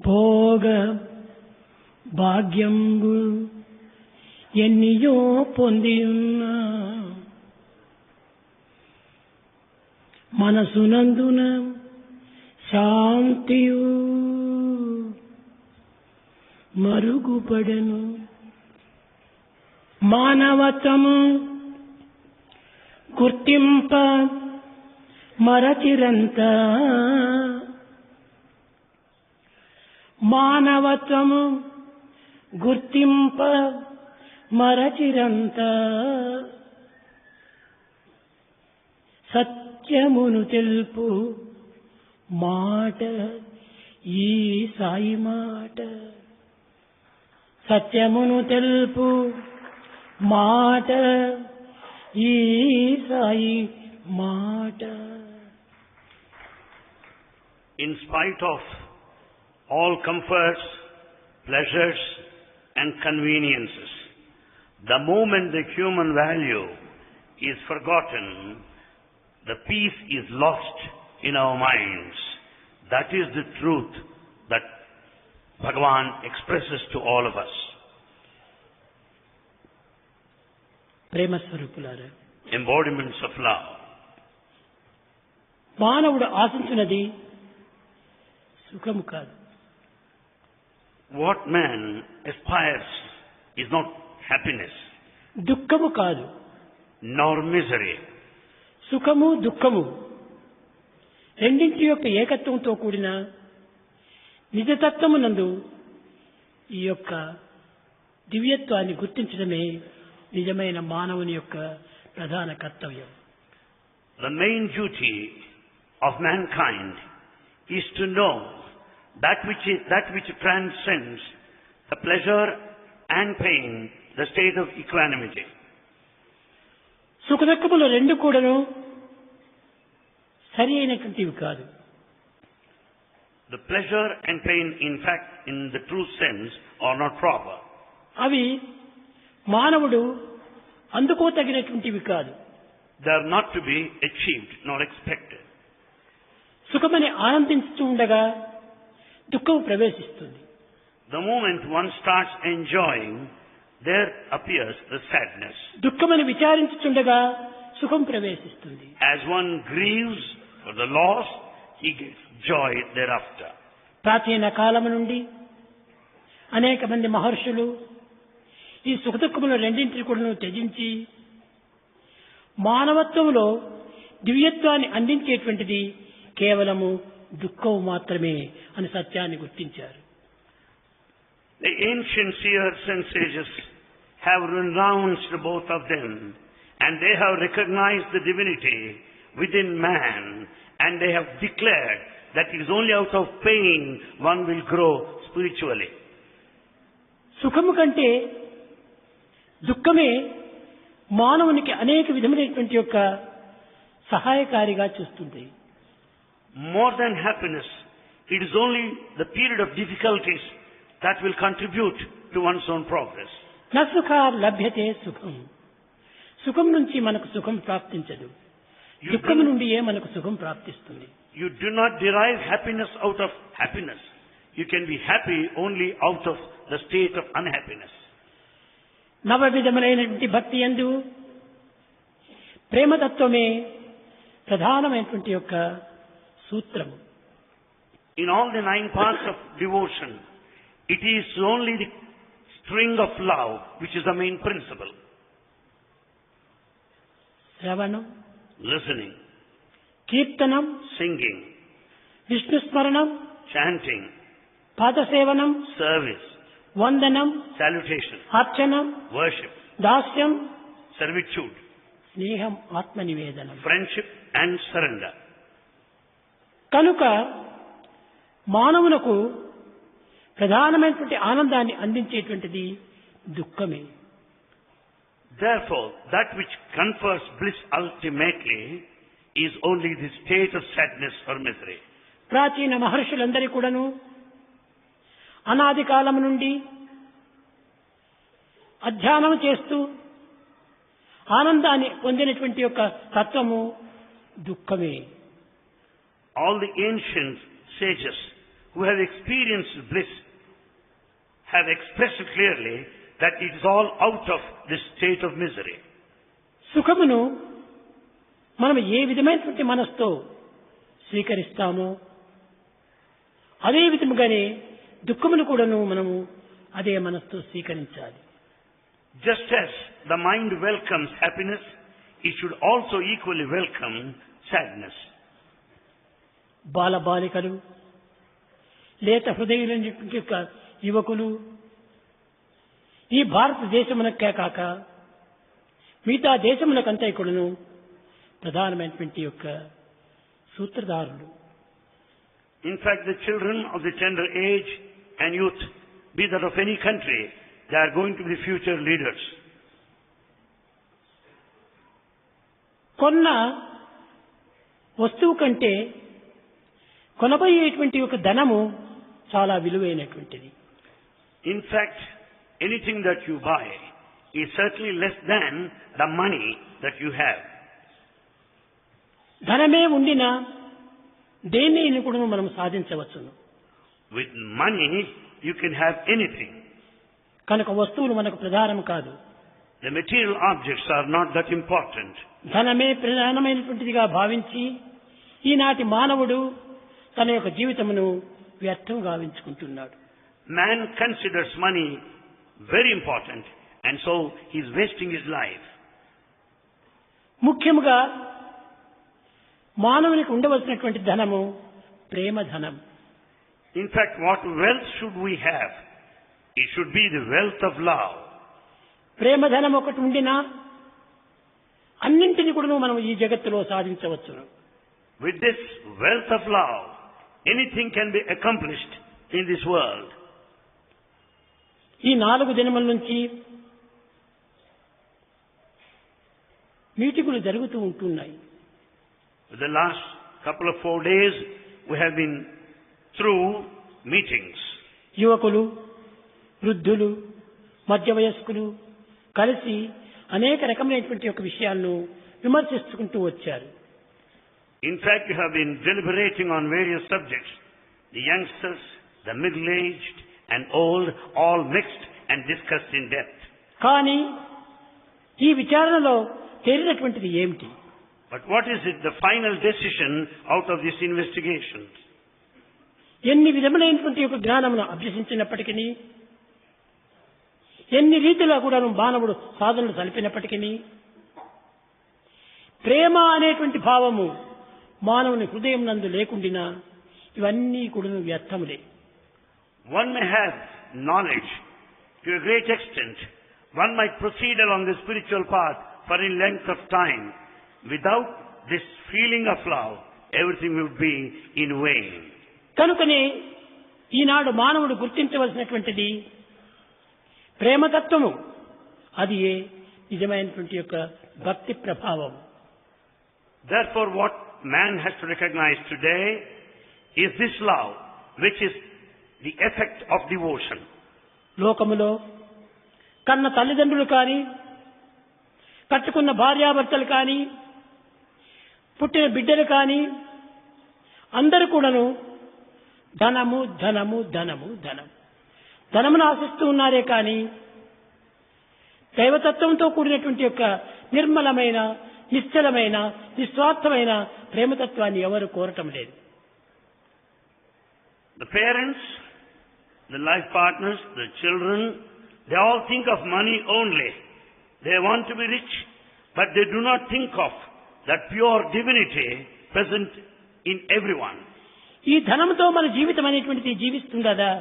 భోగ భాగ్యంబు ఎన్నియో పొందియున్న మనసునందున శాంతియు మరుగుపడెను. మానవత్వము గుర్తింప మరచిరంత, మానవత్వము గుర్తింప మరచిరంత, సత్యమును తెలుపు మాట ఈ సాయి మాట, సత్యమును తెలుపు మాట ఈ సాయి మాట. In spite of all comforts, pleasures and conveniences, the moment the human value is forgotten, the peace is lost in our minds. That is the truth that Bhagavan expresses to all of us. ప్రేమ స్వరూపులారా, Embodiments of love. మానవుడు ఆశించినది సుఖము కాదు. What man aspires is not happiness, దుఃఖము కాదు. nor misery. సుఖము దుఃఖము రెండింటి యొక్క ఏకత్వంతో కూడిన నిజతత్వమునందు ఈ యొక్క దివ్యత్వాన్ని గుర్తించడమే నిజమైన మానవుని యొక్క ప్రధాన కర్తవ్యం. The main duty of mankind is to know that which transcends the pleasure and pain, the state of equanimity. సుఖ దుఃఖములు రెండు కూడాను సరి అయినటువంటివి కాదు. The pleasure and pain, in fact, in the true sense, are not proper. అవి మానవుడు అందుకోతగినటువంటివి కాదు. They are not to be achieved nor expected. సుఖమని ఆనందించుతూ ఉండగా దుఃఖం ప్రవేశిస్తుంది. The moment one starts enjoying, there appears the sadness. దుఃఖమని విచారించుతుండగా సుఖం ప్రవేశిస్తుంది. As one grieves for the loss, he gets joy thereafter. ప్రాచీన కాలము నుండి అనేక మంది మహర్షులు ఈ సుఖ దుఃఖములు రెండింటిని కూడా త్యజించి మానవత్వంలో దివ్యత్వాన్ని అందించేటువంటిది కేవలము దుఃఖం మాత్రమే అని సత్యాన్ని గుర్తించారు. The ancient seers and sages have renounced both of them, and they have recognized the divinity within man, and they have declared that it is only out of pain one will grow spiritually. సుఖము కంటే దుఃఖమే మానవునికి అనేక విధమైనటువంటి యొక్క సహాయకారిగా చూస్తుంది. More than happiness, it is only the period of difficulties that will contribute to one's own progress. న సుఖ లభ్యతే సుఖం, సుఖం నుంచి మనకు సుఖం ప్రాప్తించదు, దుఃఖం నుండియే మనకు సుఖం ప్రాప్తిస్తుంది. You do not derive happiness out of happiness. You can be happy only out of the state of unhappiness. నవ విధములైనటువంటి భక్తి యందు ప్రేమతత్వమే ప్రధానమైనటువంటి యొక్క సూత్రము. In all the 9 parts of devotion, it is only the string of love which is the main principle. శ్రవణం, Listening, కీర్తనం, singing, విష్ణుస్మరణం, chanting, పాదసేవనం, service, వందనం, salutation, అర్చనం, worship, దాస్యం, servitude, స్నేహం, ఆత్మనివేదనం. friendship and surrender. కనుక మానవులకు ప్రధానమైనటువంటి ఆనందాన్ని అందించేటువంటిది దుఃఖమే. Therefore, that which confers bliss ultimately is only the state of sadness or misery. ప్రాచీన మహర్షులందరి కూడాను అనాది కాలము నుండి అధ్యానం చేస్తూ ఆనందాన్ని పొందినటువంటి యొక్క తత్వము దుఃఖమే. All the ancient sages who have experienced bliss have expressed clearly that it is all out of this state of misery. సుఖమును మనం ఏ విధమైనటువంటి మనస్తో స్వీకరిస్తామో అదే విధముగానే దుఃఖమును కూడాను మనము అదే మనస్తో స్వీకరించాలి. Just as the mind welcomes happiness, it should also equally welcome sadness. బాలబాలికలు, లేత హృదయులైనటువంటి యొక్క యువకులు ఈ భారతదేశమునకే కాక మిగతా దేశములకంతా కూడాను ప్రధానమైనటువంటి యొక్క సూత్రధారులు. In fact, the children of the tender age and youth, be that of any country, they are going to be future leaders. కొన్న వస్తువు కంటే కొనబోయేటువంటి ఒక ధనము చాలా విలువైనటువంటిది. In fact, anything that you buy is certainly less than the money that you have. ధనమే ఉండినా దేనిని కూడా మనం సాధించవచ్చును. With money, you can have anything. కనుక వస్తువులు మనకు ప్రధానం కాదు. The material objects are not that important. ధనమే ప్రధానమైనటువంటిదిగా భావించి ఈనాటి మానవుడు తన యొక్క జీవితమును వ్యర్థం గావించుకుంటున్నాడు. Man considers money very important, and so he is wasting his life. ముఖ్యముగా మానవునికి ఉండవలసినటువంటి ధనము ప్రేమ ధనం. In fact, what wealth should we have? It should be the wealth of love. ప్రేమ ధనం ఒకటి ఉండినా అన్నింటినీ కూడా మనం ఈ జగత్తులో సాధించవచ్చును. With this wealth of love, anything can be accomplished in this world. ఈ 4 దినముల నుంచి మీటింగులు జరుగుతూ ఉంటున్నాయి. The last couple of 4 days, we have been through meetings. యువకులు, వృద్ధులు, మధ్య వయస్కులు కలిసి అనేక రకమైనటువంటి యొక్క విషయాలను విమర్శించుకుంటూ వచ్చారు. In fact, you have been deliberating on various subjects. The youngsters, the middle-aged, and old, all mixed and discussed in depth. కానీ ఈ విచారణలో తేలినటువంటిది ఏమిటి? But what is it, the final decision out of this investigation? ఎన్ని విధములైనటువంటి యొక్క జ్ఞానమును అభ్యసించినప్పటికీ, ఎన్ని రీతిలో కూడా మానవుడు సాధనలు సలిపినప్పటికీ ప్రేమ అనేటువంటి భావము మానవుని హృదయం నందు లేకుండినా ఇవన్నీ కూడా వ్యర్థములే. One may have knowledge to a great extent. One might proceed along the spiritual path for a length of time. Without this feeling of love, everything would be in vain. కనుకనే ఈనాడు మానవుడు గుర్తించవలసినటువంటిది ప్రేమతత్వము. అది నిజమైనటువంటి యొక్క భక్తి ప్రభావం. Therefore, what man has to recognize today is this love, which is the effect of devotion. లోకములో కన్న తల్లిదండ్రులు కానీ, కట్టుకున్న భార్యాభర్తలు కానీ, పుట్టిన బిడ్డలు కానీ అందరూ కూడాను ధనము ధనము ధనము ధనం ధనమును ఆశిస్తూ ఉన్నారే కానీ దైవతత్వంతో కూడినటువంటి యొక్క నిర్మలమైన, నిశ్చలమైన, నిస్వార్థమైన ప్రేమతత్వాన్ని ఎవరు కోరటం లేదు. The parents, the life partners, the children, they all think of money only. They want to be rich, but they do not think of that pure divinity present in everyone. ఈ ధనంతో మన జీవితం అనేటువంటిది జీవిస్తుందా?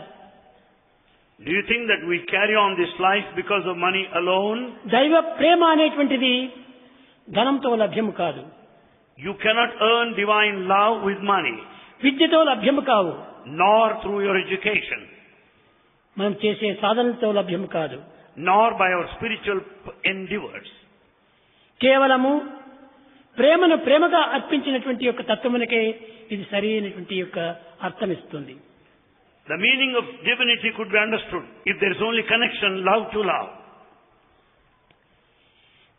Do you think that we carry on this life because of money alone? దైవ ప్రేమ అనేటువంటిది ధనంతో లభ్యము కాదు. You cannot earn divine love with money, విద్యతో లభ్యము కావు, nor through your education, మనం చేసే సాధనలతో లభ్యము కాదు, nor by our spiritual endeavors. కేవలము ప్రేమను ప్రేమగా అర్పించినటువంటి యొక్క తత్వమునకే ఇది సరైనటువంటి యొక్క అర్థం ఇస్తుంది. The meaning of divinity could be understood if there is only connection, love to love.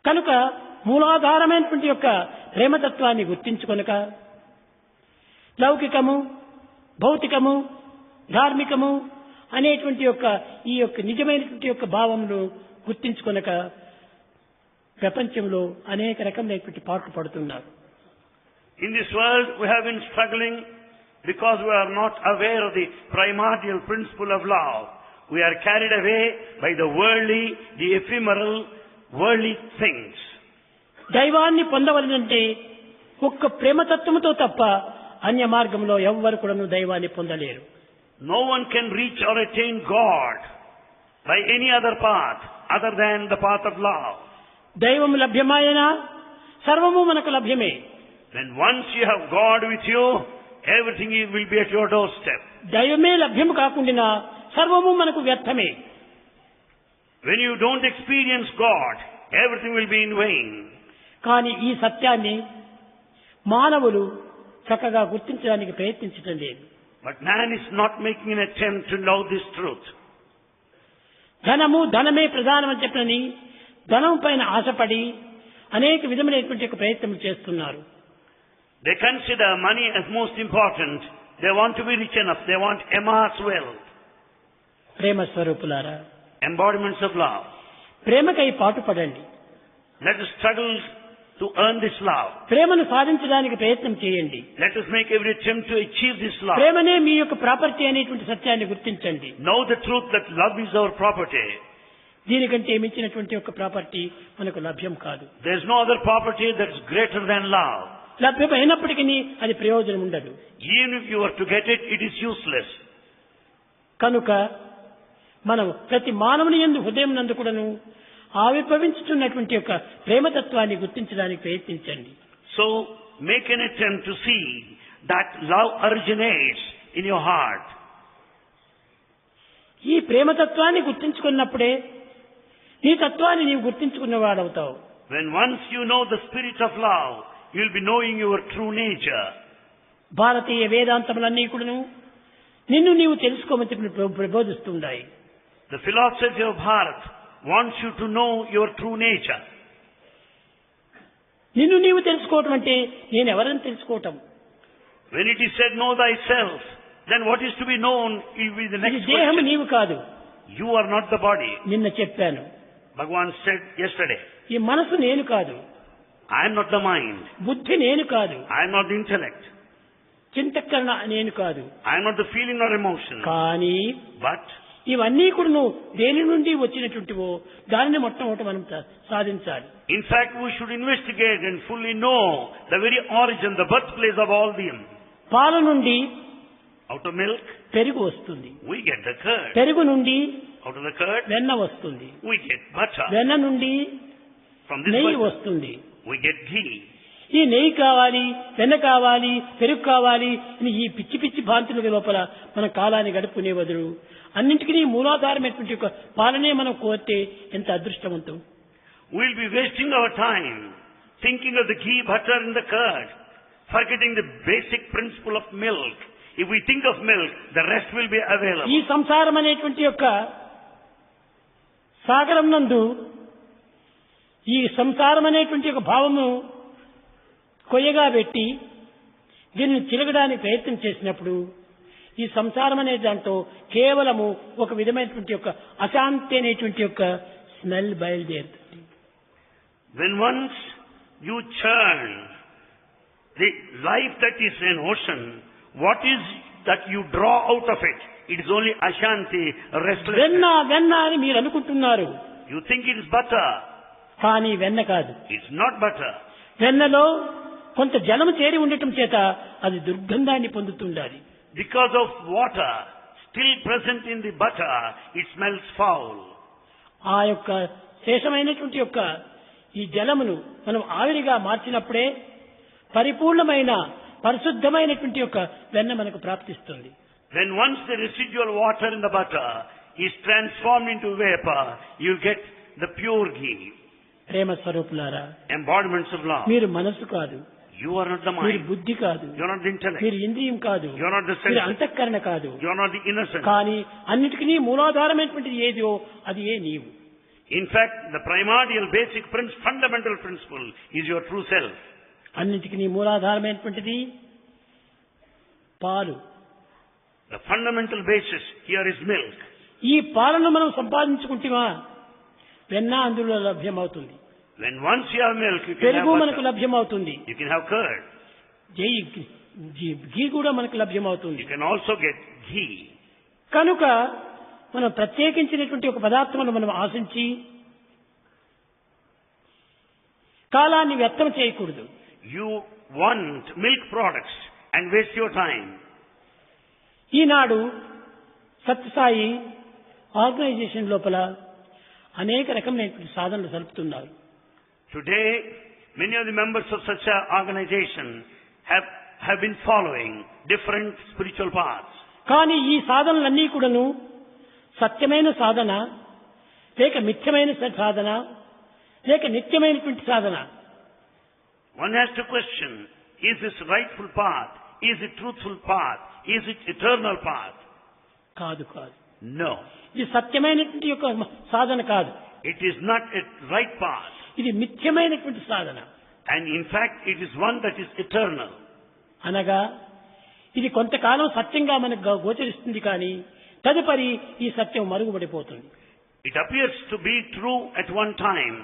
కనుక మూలాధారమైనటువంటి యొక్క ప్రేమతత్వాన్ని గుర్తించుకొనక లౌకికము, భౌతికము, ధార్మికము అనేటువంటి ఈ నిజమైనటువంటి భావమును గుర్తించుకొనక ప్రపంచంలో అనేక రకమైనటువంటి పాటలు పడుతున్నారు. In this world we have been struggling because we are not aware of the primordial principle of love. We are carried away by the worldly, the ephemeral, worldly things. దైవాన్ని పొందవలనంటే ఒక్క ప్రేమతత్వముతో తప్ప అన్య మార్గంలో ఎవ్వరు కూడాను దైవాన్ని పొందలేరు. No one can reach or attain God by any other path other than the path of love. దైవము లభ్యమాయనా సర్వము మనకు లభ్యమే. When once you have God with you, everything will be at your doorstep. దైవమే లభ్యము కాకుండా సర్వము మనకు వ్యర్థమే. When you don't experience God, everything will be in vain. కానీ ఈ సత్యాన్ని మానవులు చక్కగా గుర్తించడానికి ప్రయత్నించడం లేదు. But man is not making an attempt to know this truth. ధనమే ప్రధానమని చెప్పని ధనం పైన ఆశపడి అనేక విధమైనటువంటి ప్రయత్నం చేస్తున్నారు. They consider money as most important. They want to be rich enough. They want amass wealth. ప్రేమ స్వరూపులారా, embodiments of love. ప్రేమకై పాటుపడండి. Let us struggle to earn this love. ప్రేమను సాధించడానికి ప్రయత్నం చేయండి. Let us make every attempt to achieve this love. ప్రేమనే మీ property అనేటువంటి సత్యాన్ని గుర్తించండి. Know the truth that love is our property. దీనికంటే మించినటువంటి ప్రాపర్టీ మనకు లభ్యం కాదు. There is no other property that is greater than love. లభ్యమైనప్పటికీ అది ప్రయోజనం ఉండదు. Even if you were to get it, it is useless. కనుక మనం ప్రతి మానవుని యందు హృదయం నందు కూడాను ఆవిర్భవించుతున్నటువంటి ప్రేమతత్వాన్ని గుర్తించడానికి ప్రయత్నించండి. So make an attempt to see that love originates in your heart. ఈ ప్రేమతత్వాన్ని గుర్తించుకున్నప్పుడే నీ తత్వాన్ని నీవు గుర్తించుకున్నవాడవుతావు. When once you know the spirit of love, you will be knowing your true nature. భారతీయ వేదాంతములన్నీ కూడాను నిన్ను నీవు తెలుసుకోమని చెప్పి ప్రబోధిస్తున్నాయి. The philosophy of Bharat wants you to know your true nature. నిన్ను నీవు తెలుసుకోవటం అంటే నేను ఎవరని తెలుసుకోవటం. When it is said know thyself, then what is to be known will be the next దేహం question. నీవు కాదు. You are not the body. నిన్న చెప్పాను. Bhagavan said yesterday, ఈ మనసు నేను కాదు. I am not the mind. బుద్ధి నేను కాదు. I am not the intellect. చింతకరణ నేను కాదు. I am not the feeling or emotion. కానీ But ఇవన్నీ కూడా నువ్వు దేని నుండి వచ్చినటువంటివో దానిని మొట్టమొదట మనం సాధించాలి. in fact, we should investigate and fully know the very origin, the birthplace of all them. పాల నుండి Out of milk, పెరుగు వస్తుంది. we get the curd. పెరుగు నుండి Out of the curd, వెన్న వస్తుంది. we get butter. వెన్న నుండి From this నెయ్యి butter, వస్తుంది. we get ghee. ఈ నెయ్యి కావాలి, వెన్న కావాలి, పెరుగు కావాలి అని ఈ పిచ్చి పిచ్చి భాంతుల లోపల మన కాలాన్ని గడుపుకునే బదులు అన్నింటికీ మూలాధారమైనటువంటి పాలనే మనం కోరితే ఎంత అదృష్టవంతం. We'll be wasting our time thinking of the ghee, butter and the curd, forgetting the basic principle of milk. If we think of milk, the rest will be available. ఈ సంసారం అనేటువంటి సాగరం నందు ఈ సంసారం అనేటువంటి భావము కొయ్యగా పెట్టి దీన్ని చిలకడానికి ప్రయత్నం చేసినప్పుడు ఈ సంసారం అనే దాంట్లో కేవలము ఒక విధమైనటువంటి అశాంతి అనేటువంటి స్మెల్ బయలుదేరుతుంది. When once you churn the life that is an ocean, what is that you draw out of it? It is only ashanti, restlessness. వెన్న అని మీరు అనుకుంటున్నారు. You think it is butter. కానీ వెన్న కాదు. It's not butter. వెన్నలో కొంత జలము చేరి ఉండటం చేత అది దుర్గంధాన్ని పొందుతుండాలి. Because of water still present in the butter, it smells foul. ఆ శేషమైనటువంటి ఈ జలమును మనం ఆవిరిగా మార్చినప్పుడే పరిపూర్ణమైన పరిశుద్ధమైనటువంటి వెన్న మనకు ప్రాప్తిస్తుంది. When once the residual water in the butter is transformed into vapor, you get the pure ghee. ప్రేమ స్వరూపులారా, embodiments of love. మీరు మనసు కాదు. You are not the మీరు mind. బుద్ధి కాదు. You are not the intellect. మీరు ఇంద్రియం కాదు. You are not the మీరు sense. అంతఃకరణ కాదు. You are not the innocent. కానీ అన్నిటికీ మూలాధారమైనటువంటిది ఏదో అది నీవు. In fact, the primordial, basic, fundamental principle is your true self. అన్నిటికీ మూలాధారమైనటువంటిది పాలు. The fundamental basis here is milk. ఈ పాలను మనం సంపాదించుకుంటేమా వెన్న అందులో లభ్యమవుతుంది, When once you have milk, you can have పెరుగు మనకు butter. లభ్యమవుతుంది, You can have curd. ఘీ కూడా మనకు లభ్యమవుతుంది. You can also get ghee. కనుక మనం ప్రత్యేకించినటువంటి ఒక పదార్థమును మనం ఆశించి కాలాన్ని వ్యర్థం చేయకూడదు. You want milk products and waste your time. ఈనాడు సత్యసాయి ఆర్గనైజేషన్ లోపల అనేక రకమైనటువంటి సాధనలు జరుపుతున్నారు. Today, many of the members of such an organization have been following different spiritual paths. కానీ ఈ సాధనలన్నీ కూడాను సత్యమైన సాధన లేక మిథ్యమైన సాధన లేక నిత్యమైనటువంటి సాధన? One has to question, is this rightful path? Is it truthful path? Is it eternal path? కాదు కాదు, No. ఇది సత్యమైనటువంటి యొక్క సాధన కాదు, It is not a right path. ఇది మిథ్యమైనటువంటి సాధన. And in fact, it is one that is eternal. అనగా ఇది కొంతకాలం సత్యంగా మనకు గోచరిస్తుంది, కానీ తదుపరి ఈ సత్యం మరుగుపడిపోతుంది. It appears to be true at one time.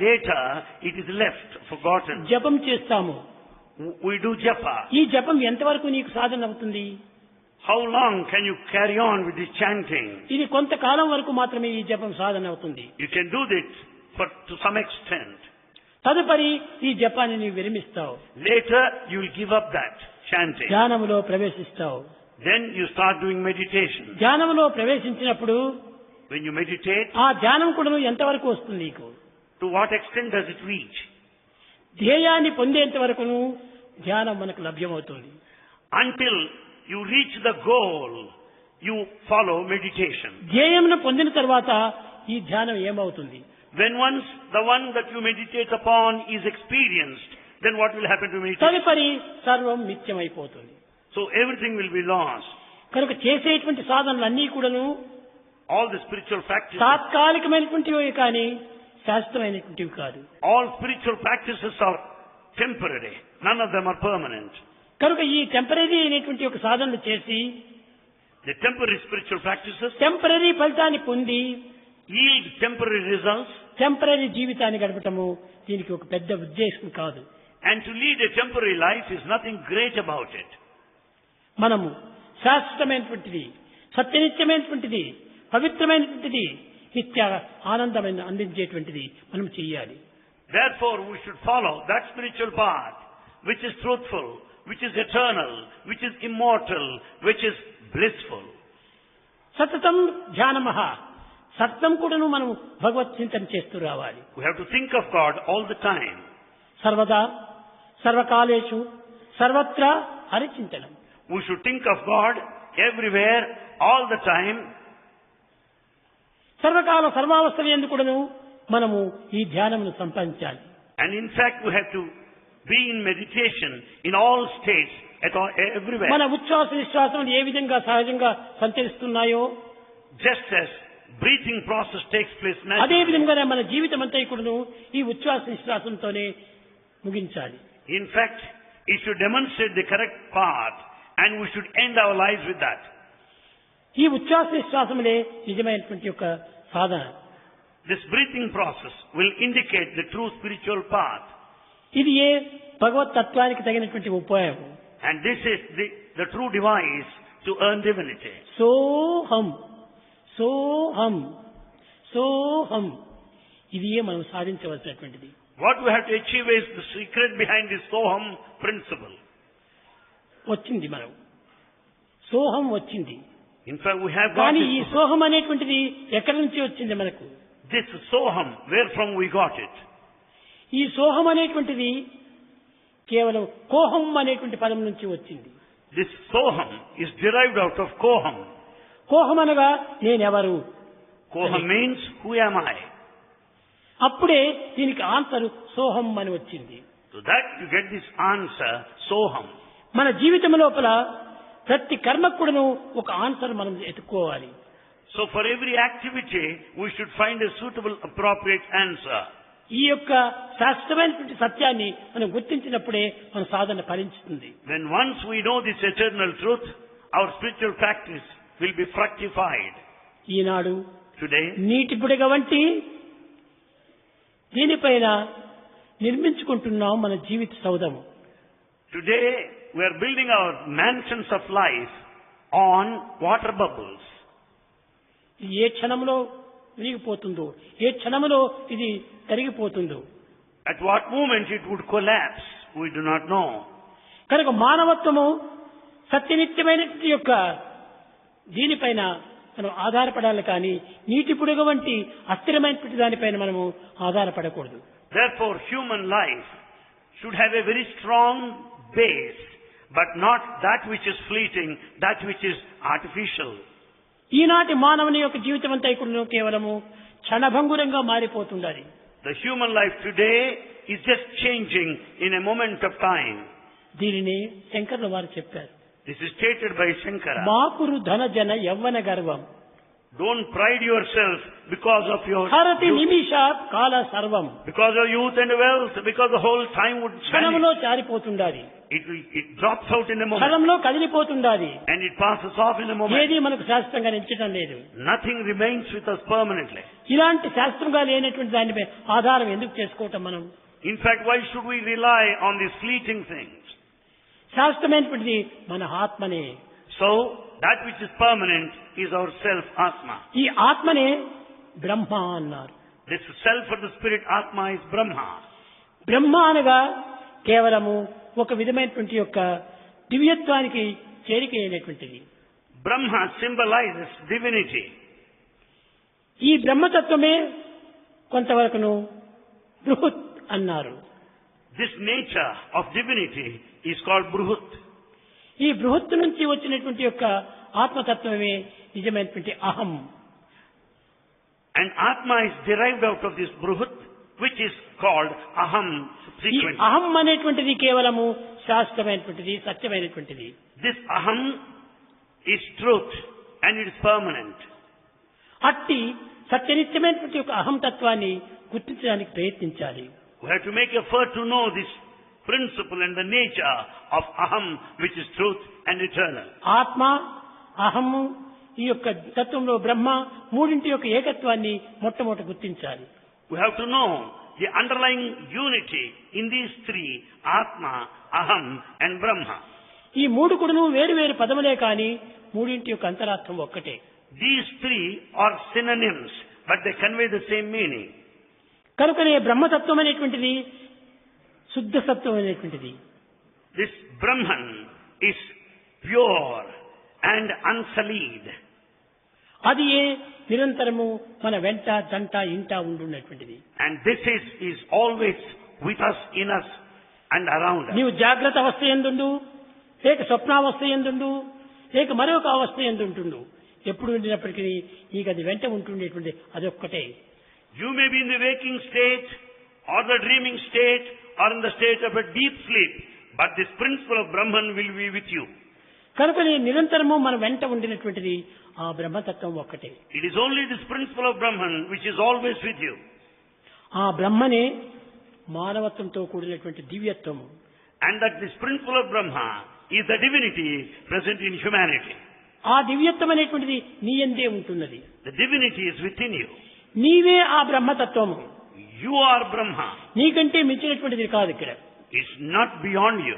Later, it is left, forgotten. జపం చేస్తాము, We do japa. ఈ జపం ఎంతవరకు నీకు సాధన అవుతుంది? How long can you carry on with this chanting? ఇది కొంతకాలం వరకు మాత్రమే ఈ జపం సాధన అవుతుంది. You can do this to some extent. తదుపరి ఈ జపాన్ని నీవు విరమిస్తావు, Later, you will give up that chanting. ధ్యానములో ప్రవేశిస్తావు. Then you start doing meditation. ధ్యానములో ప్రవేశించినప్పుడు When you meditate, ఆ ధ్యానం కూడా ఎంతవరకు వస్తుంది నీకు? to what extent does it reach? ధ్యేయాన్ని పొందేంత వరకును ధ్యానం మనకు లభ్యమవుతుంది. Until you reach the goal, you follow meditation. ధ్యేయమును పొందిన తర్వాత ఈ ధ్యానం ఏమవుతుంది? When once the one that you meditate upon is experienced, then what will happen to meditation? తదుపరి సర్వం నిత్యమైపోతుంది. So everything will be lost. కనుక చేసేటువంటి సాధనలన్నీ కూడాను All the spiritual practices, తాత్కాలికమైనటువంటివి కానీ శాశ్వతమైనటువంటివి కాదు. all spiritual practices are temporary. None of them are permanent. కనుక ఈ temporary అయినటువంటి ఒక సాధనలు చేసి The temporary spiritual practices temporary ఫలితాన్ని పొంది yield temporary results, టెంపరీ జీవితాన్ని గడపటము దీనికి ఒక పెద్ద ఉద్దేశం కాదు. and to lead a temporary life is nothing great about it. మనము శాశ్వతమైనటువంటిది, సత్యనిత్యమైనటువంటిది, పవిత్రమైనటువంటిది, నిత్య ఆనందమైన అందించేటువంటిది మనం చెయ్యాలి. Therefore, we should follow that spiritual path which is truthful, which is eternal, which is immortal, which is blissful. సతతం ధ్యానమః, సతతం కూడాను మనం భగవత్ చింతన చేస్తూ రావాలి. We have to think of God all the time. సర్వదా సర్వకాలేషు సర్వత్రా హరిచింతనం. We should think of God everywhere, all the time. సర్వకాల సర్వావస్థల యందు కూడాను మనము ఈ ధ్యానమును సంపాదించాలి. And in fact, we have to be in meditation in all states, everywhere. మన ఉచ్ఛ్వాస నిశ్వాసములు ఏ విధంగా సహజంగా సంచరిస్తున్నాయో Just as breathing process takes place అదే naturally. విధంగానే మన జీవితం అంతా కూడాను ఈ ఉచ్ఛ్వాస నిశ్వాసంతోనే ముగించాలి. In fact, it should demonstrate the correct path, and we should end our lives with that. ఈ ఉచ్ఛ్వాస నిశ్వాసములే నిజమైనటువంటి యొక్క సాధన. This breathing process will indicate the true spiritual path. ఇది ఏ భగవత్ తత్వానికి తగినటువంటి ఉపాయం. And this is the true device to earn divinity. సోహం సోహం సోహం, ఇది మనం సాధించవలసినటువంటిది. What we have to achieve is the secret behind this Soham principle. వచ్చింది మనం సోహం వచ్చింది, In fact, we have got కానీ ఈ this, సోహం అనేటువంటిది ఎక్కడి నుంచి వచ్చింది మనకు? this Soham, where from we got it. ఈ సోహం అనేటువంటిది కేవలం కోహం అనేటువంటి పదం నుంచి వచ్చింది. This Soham is derived out of Koham. కోహం అనగా నేనెవరు, Koham means, who am I? అప్పుడే దీనికి ఆన్సర్ సోహం అని వచ్చింది. To that you get this answer, Soham. మన జీవితం లోపల ప్రతి కర్మకు కూడాను ఒక ఆన్సర్ మనం ఎత్తుకోవాలి. So for every activity, we should find a suitable, appropriate answer. ఈ యొక్క శాశ్వతమైనటువంటి సత్యాన్ని మనం గుర్తించినప్పుడే మన సాధన ఫలించుతుంది. When once we know this eternal truth, our spiritual practice will be fructified. Eenadu Today, నీటి బుడగ వంటి దీనిపైన నిర్మించుకుంటున్నాం మన జీవిత సౌధము. today we are building our mansions of life on water bubbles. ఇది ఏ క్షణంలో విరిగిపోతుందో, ఏ క్షణంలో ఇది తరిగిపోతుందో. At what moment it would collapse, we do not know. కనుక మానవత్వము సత్యనిత్యమైనటువంటి యొక్క దీనిపైన మనం ఆధారపడాలి, కానీ నీటి బుడగ వంటి అస్థిరమైనటువంటి దానిపైన మనము ఆధారపడకూడదు. Therefore, human life should have a very strong base, but not that which is fleeting, that which is artificial. ఈనాటి మానవుని యొక్క జీవితం అంతా ఇక్కడ కేవలము క్షణభంగురంగా మారిపోతుండాలి. The human life today is just changing in a moment of time. దీనిని శంకర్ల వారు చెప్పారు. This is stated by Shankara. మాకురు ధన జన యవ్వన గర్వం Don't pride yourself because of your హరతి youth, నిమిషాత్ కాల సర్వం. because of youth and wealth, because the whole time would క్షణంలో vanish. జారిపోతుండాలి, It drops out in a moment క్షణంలో కదిలిపోతుండాలి. and it passes off in a moment. ఏది మనకు శాస్త్రంగా నిలిచడం లేదు. Nothing remains with us permanently. ఇలాంటి శాస్త్రంగా లేనటువంటి దానిపై ఆధారం ఎందుకు చేసుకోవటం మనం? In fact, why should we rely on these fleeting things? శాస్త్రమైనటువంటిది మన ఆత్మనే. So, that which is permanent is our self, Atma. ఈ ఆత్మనే బ్రహ్మ అన్నారు. This self or the spirit, Atma, is Brahma. బ్రహ్మ అనగా కేవలము ఒక విధమైనటువంటి యొక్క దివ్యత్వానికి చేరిక అయినటువంటిది. Brahma symbolizes divinity. ఈ బ్రహ్మతత్వమే కొంతవరకును బృహత్ అన్నారు. This nature of divinity is called Bruhut. ఈ బృహత్తు నుంచి వచ్చినటువంటి యొక్క ఆత్మతత్వమే నిజమైనటువంటి అహం. And Atma is derived out of this Bruhut, which is called Aham ఈ subsequently. అహం అనేటువంటిది కేవలము శాస్త్రమైనటువంటిది, సత్యమైనటువంటిది. This Aham is truth and it is permanent. అట్టి సత్యనిత్యమైనటువంటి యొక్క అహం తత్వాన్ని గుర్తించడానికి ప్రయత్నించాలి. We have to make effort to know this principle and the nature of Aham, which is truth and eternal. ఆత్మ, అహము, ఈ యొక్క తత్వంలో బ్రహ్మ మూడింటి యొక్క ఏకత్వాన్ని మొట్టమొదట గుర్తించాలి. We have to know the underlying unity in these three, Atma, Aham and Brahma. ఈ మూడు కూడాను వేరు వేరు పదములే కానీ మూడింటి యొక్క అంతరార్థం ఒక్కటే. These three are synonyms, but they convey the same meaning. కనుకనే బ్రహ్మతత్వం అనేటువంటిది శుద్ధ సత్వం అనేటువంటిది. This Brahman is pure and unsullied. అది ఏ నిరంతరము మన వెంట దంట ఇంట ఉండున్నటువంటిది. And this is always with us, in us and around us. నీవు జాగ్రత్త అవస్థ ఎందుండు, లేక స్వప్నావస్థ ఎందుండు, లేక మరొక అవస్థ ఎందుంటుండు, ఎప్పుడు ఉండినప్పటికీ నీకు అది వెంట ఉంటుండేటువంటి అదొక్కటే. You may be in the waking state or the dreaming state or in the state of a deep sleep, but this principle of Brahman will be with you. కనుక నిరంతరము మన వెంట ఉండినటువంటిది ఆ బ్రహ్మతత్వం ఒక్కటే. It is only this principle of Brahman which is always with you. ఆ బ్రహ్మనే మానవత్వంతో కూడినటువంటి దివ్యత్వము. And that this principle of Brahma is the divinity present in humanity. ఆ దివ్యత్వం అనేటువంటిది నీ యందే ఉంటున్నది. The divinity is within you. నీవే ఆ బ్రహ్మతత్వము. You are Brahma. నీకంటే మించినటువంటిది కాదు ఇక్కడ. It's not beyond you.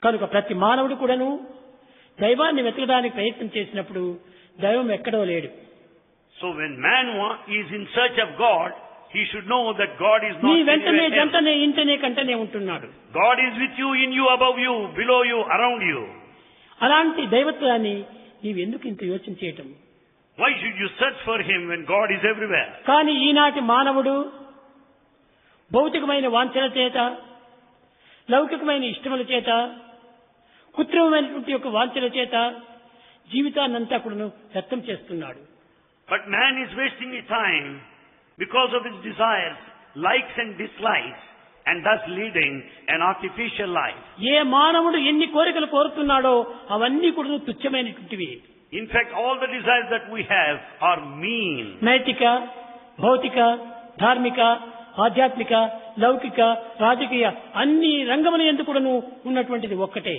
కనుక ప్రతి మానవుడు కూడాను దైవాన్ని వెతకడానికి ప్రయత్నం చేసినప్పుడు దైవం ఎక్కడో లేడు. So when man is in search of God, he should know that God is not నీ వెంటనే anywhere else. జంటనే ఇంటనే కంటనే ఉంటున్నాడు. God is with you, in you, above you, below you, around you. అలాంటి దైవత్వాన్ని నీవెందుకు ఇంత యోచన చేయటం? Why should you search for him when God is everywhere? కానీ ఈనాటి మానవుడు భౌతికమైన వాంఛల చేత, లౌకికమైన ఇష్టముల చేత, కృత్రిమమైనటువంటి యొక్క వాంఛల చేత జీవితాన్నంతా కూడా వ్యర్థం చేస్తున్నాడు. But man is wasting his time because of his desires, likes and dislikes, and thus leading an artificial life. ఏ మానవుడు ఎన్ని కోరికలు కోరుతున్నాడో అవన్నీ కూడా తుచ్చమైనటువంటివి. In fact, all the desires that we have are mean. నైతిక, భౌతిక, ధార్మిక, ఆధ్యాత్మిక, లౌకిక, రాజకీయ అన్ని రంగముల యందు కూడాను ఉన్నటువంటిది ఒక్కటే.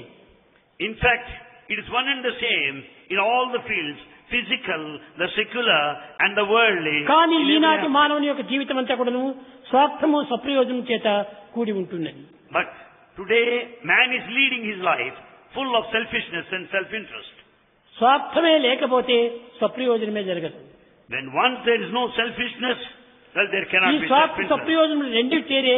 In fact, It is one and the same in all the fields, physical, the secular and the worldly. కానీ in every ఈనాటి aspect. మానవుని యొక్క జీవితం అంతా కూడాను స్వార్థము స్వప్రయోజనం చేత కూడి ఉంటున్నది. But today, man is leading his life full of selfishness and self-interest. స్వార్థమే లేకపోతే స్వప్రయోజనమే జరగదు. When once there is no selfishness, well, there ఈ cannot be స్వార్థ self-interest. స్వప్రయోజనం రెండు చేరే